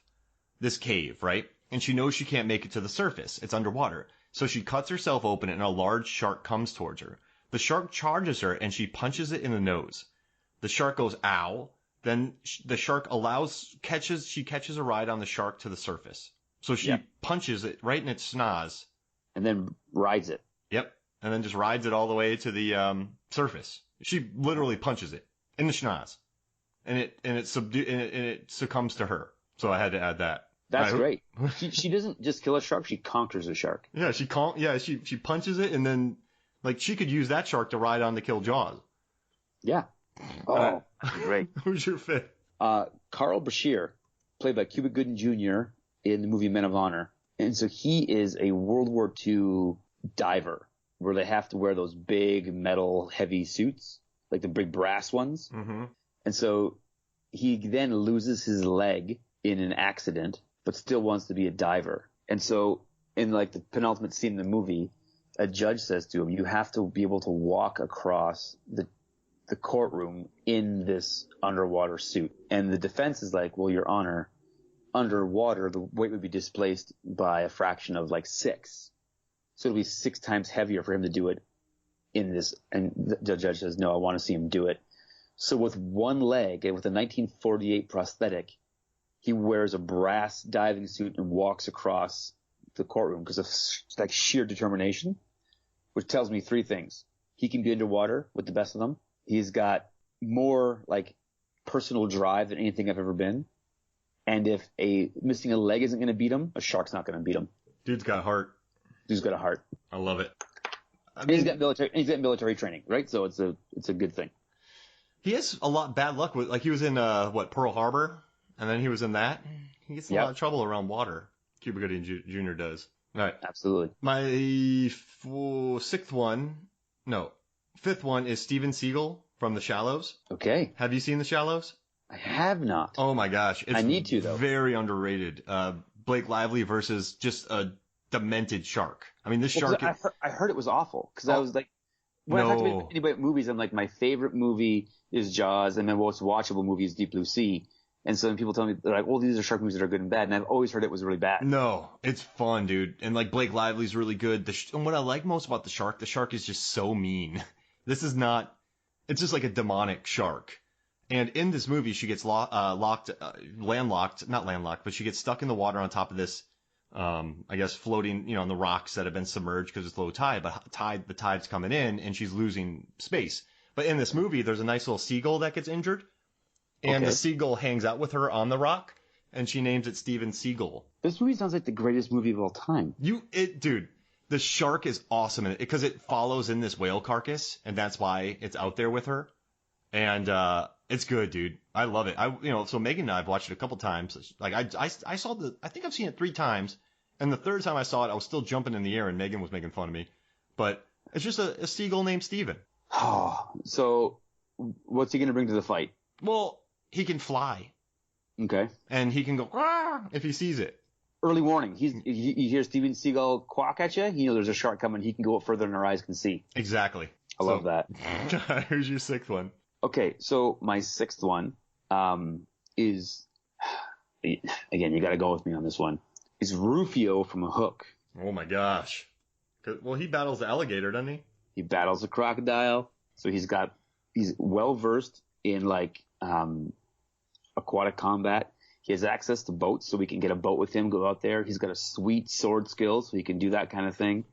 this cave, right? And she knows she can't make it to the surface. It's underwater. So she cuts herself open, and a large shark comes towards her. The shark charges her, and she punches it in the nose. The shark goes, ow. Then the shark catches a ride on the shark to the surface. So she punches it right in its schnoz. And then rides it. Yep. And then just rides it all the way to the surface. She literally punches it in the schnoz. And it succumbs to her. So I had to add that. That's great. She doesn't just kill a shark, she conquers a shark. Yeah, she punches it, and then like she could use that shark to ride on to kill Jaws. Yeah. Oh, great. Who's your fifth? Carl Bashir, played by Cuba Gooding Jr. in the movie Men of Honor. And so he is a World War II diver where they have to wear those big metal heavy suits, like the big brass ones. Mm-hmm. And so he then loses his leg in an accident, but still wants to be a diver. And so in like the penultimate scene in the movie, a judge says to him, you have to be able to walk across the courtroom in this underwater suit. And the defense is like, well, Your Honor, underwater, the weight would be displaced by a fraction of like 6. So it'll be 6 times heavier for him to do it in this. And the judge says, no, I want to see him do it. So with one leg and with a 1948 prosthetic, he wears a brass diving suit and walks across the courtroom because of like sheer determination, which tells me 3 things. He can be underwater with the best of them. He's got more like personal drive than anything I've ever been. And if missing a leg isn't going to beat him, a shark's not going to beat him. Dude's got heart. Dude's got a heart. I love it. And he's got military training, right? So it's a good thing. He has a lot bad luck with, like he was in Pearl Harbor, and then he was in that. He gets in a lot of trouble around water. Cuba Gooding Jr. does. All right. Absolutely. My fifth one is Steven Seagal from The Shallows. Okay. Have you seen The Shallows? I have not. Oh my gosh. I need to, though. Very underrated. Blake Lively versus just a demented shark. I mean, this shark. I heard it was awful because I was like, when I talk to anybody about movies, I'm like, my favorite movie is Jaws, and my most watchable movie is Deep Blue Sea. And so when people tell me, they're like, well, these are shark movies that are good and bad. And I've always heard it was really bad. No, it's fun, dude. And like Blake Lively's really good. And what I like most about the shark is just so mean. This is not, it's just like a demonic shark. And in this movie, she gets landlocked, but she gets stuck in the water on top of this, I guess floating, on the rocks that have been submerged because it's low tide, but the tide's coming in and she's losing space. But in this movie, there's a nice little seagull that gets injured. And the seagull hangs out with her on the rock, and she names it Steven Seagal. This movie sounds like the greatest movie of all time. Dude, the shark is awesome in it because it follows in this whale carcass, and that's why it's out there with her. And it's good, dude. I love it. So Megan and I have watched it a couple times. Like I think I've seen it 3 times, and the third time I saw it, I was still jumping in the air, and Megan was making fun of me. But it's just a seagull named Steven. Oh, so what's he gonna bring to the fight? Well, he can fly. Okay. And he can go, if he sees it. Early warning. You hear Steven Seagal quack at you, there's a shark coming. He can go up further than our eyes can see. Exactly. I love that. Here's your 6th one. Okay, so my 6th one is, again, you got to go with me on this one, is Rufio from Hook. Oh, my gosh. Well, he battles the alligator, doesn't he? He battles the crocodile. So he's well-versed in, like, aquatic combat. He has access to boats, so we can get a boat with him, go out there. He's got a sweet sword skill, so he can do that kind of thing.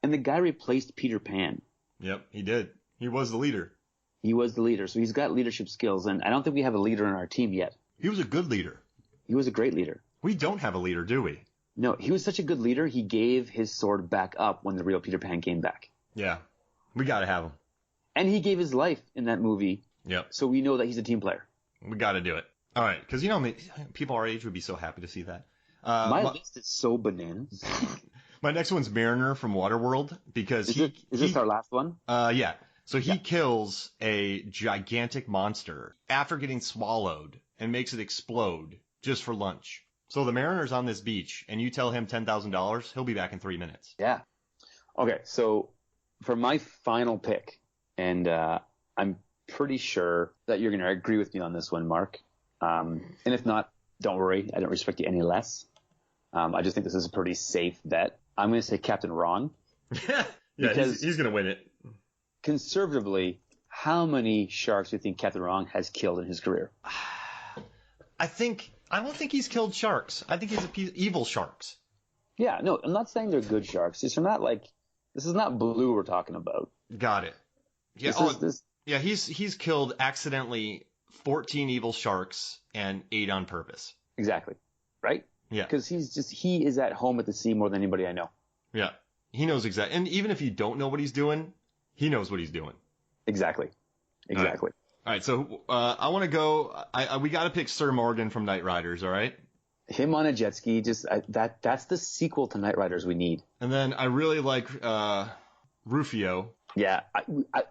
And the guy replaced Peter Pan. Yep, he did. He was the leader. He was the leader, so he's got leadership skills. And I don't think we have a leader on our team yet. He was a good leader. He was a great leader. We don't have a leader, do we? No, he was such a good leader, he gave his sword back up when the real Peter Pan came back. Yeah, we got to have him. And he gave his life in that movie. Yep. So we know that he's a team player. We got to do it. All right, because people our age would be so happy to see that. My list is so bananas. My next one's Mariner from Waterworld because is this our last one? Yeah. So he kills a gigantic monster after getting swallowed and makes it explode just for lunch. So the Mariner's on this beach, and you tell him $10,000, he'll be back in 3 minutes. Yeah. Okay, so for my final pick, and I'm pretty sure that you're going to agree with me on this one, Mark. And if not, don't worry. I don't respect you any less. I just think this is a pretty safe bet. I'm going to say Captain Ron. Yeah, he's going to win it. Conservatively, how many sharks do you think Captain Ron has killed in his career? I don't think he's killed sharks. I think he's evil sharks. Yeah, no, I'm not saying they're good sharks. This is not Blue we're talking about. Got it. Yeah, he's killed accidentally 14 evil sharks and 8 on purpose. Exactly. Right? Yeah. Because he is at home at the sea more than anybody I know. Yeah. He knows exactly. And even if you don't know what he's doing, he knows what he's doing. Exactly. All right. So I want to go. We got to pick Sir Morgan from Knight Riders. All right. Him on a jet ski. That's the sequel to Knight Riders we need. And then I really like Rufio. Yeah.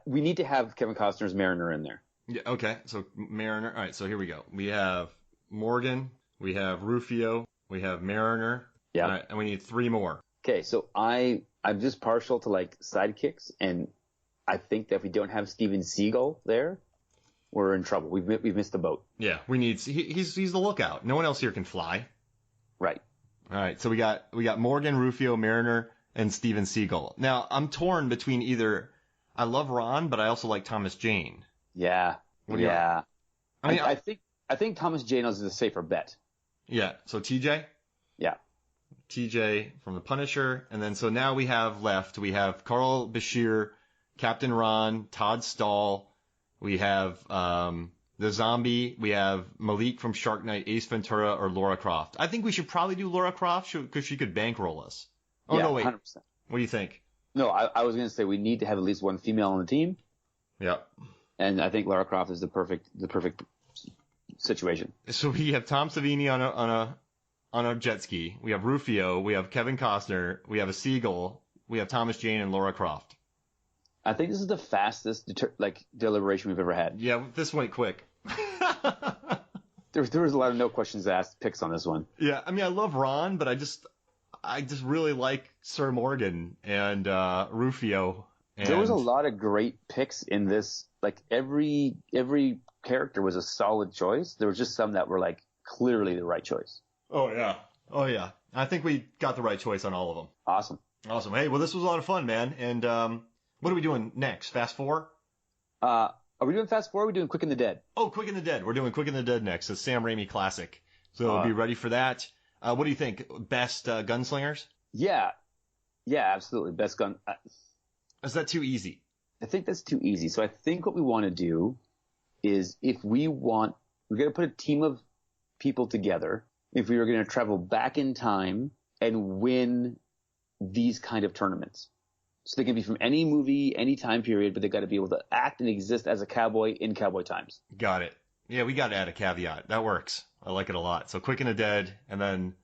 We need to have Kevin Costner's Mariner in there. Yeah, okay. So Mariner. All right, so here we go. We have Morgan, we have Rufio, we have Mariner. Yeah. All right, and we need 3 more. Okay, so I'm just partial to like sidekicks, and I think that if we don't have Steven Seagal there, we're in trouble. We've missed the boat. Yeah, we need. He's the lookout. No one else here can fly. Right. All right, so we got Morgan, Rufio, Mariner, and Steven Seagal. Now I'm torn between either. I love Ron, but I also like Thomas Jane. Yeah. What do you Yeah. I mean, I think Thomas Jane is a safer bet. Yeah. So TJ. Yeah. TJ from The Punisher, and then so now we have Carl Bashir, Captain Ron, Todd Stahl. We have the zombie. We have Malik from Shark Night, Ace Ventura, or Laura Croft. I think we should probably do Laura Croft because she could bankroll us. Oh, yeah, no, wait. 100%. What do you think? No, I was going to say we need to have at least one female on the team. Yeah. And I think Lara Croft is the perfect situation. So we have Tom Savini on a jet ski. We have Rufio. We have Kevin Costner. We have a Seagull. We have Thomas Jane and Laura Croft. I think this is the fastest deliberation we've ever had. Yeah, this went quick. There was a lot of no questions asked picks on this one. Yeah, I mean, I love Ron, but I just really like Sir Morgan and Rufio. And there was a lot of great picks in this. Like every character was a solid choice. There was just some that were like clearly the right choice. Oh yeah. I think we got the right choice on all of them. Awesome. Hey, well, this was a lot of fun, man. And what are we doing next? Fast 4? Are we doing Fast 4 or are we doing Quick and the Dead? Oh, Quick and the Dead. We're doing Quick and the Dead next. It's Sam Raimi classic. So be ready for that. What do you think? Best gunslingers? Yeah, absolutely. Best gun. Is that too easy? I think that's too easy. So I think what we want to do is we're going to put a team of people together. If we were going to travel back in time and win these kind of tournaments. So they can be from any movie, any time period, but they got to be able to act and exist as a cowboy in cowboy times. Got it. Yeah, we got to add a caveat. That works. I like it a lot. So Quick and the Dead, and then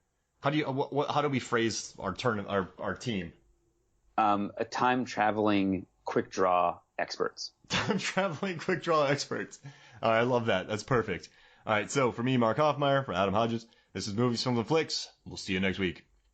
how do we phrase our team? A time traveling quick draw experts. Time traveling quick draw experts. All right, I love that. That's perfect. All right, so for me, Mark Hoffmeyer, for Adam Hodges, this is Movies from the Flix. We'll see you next week.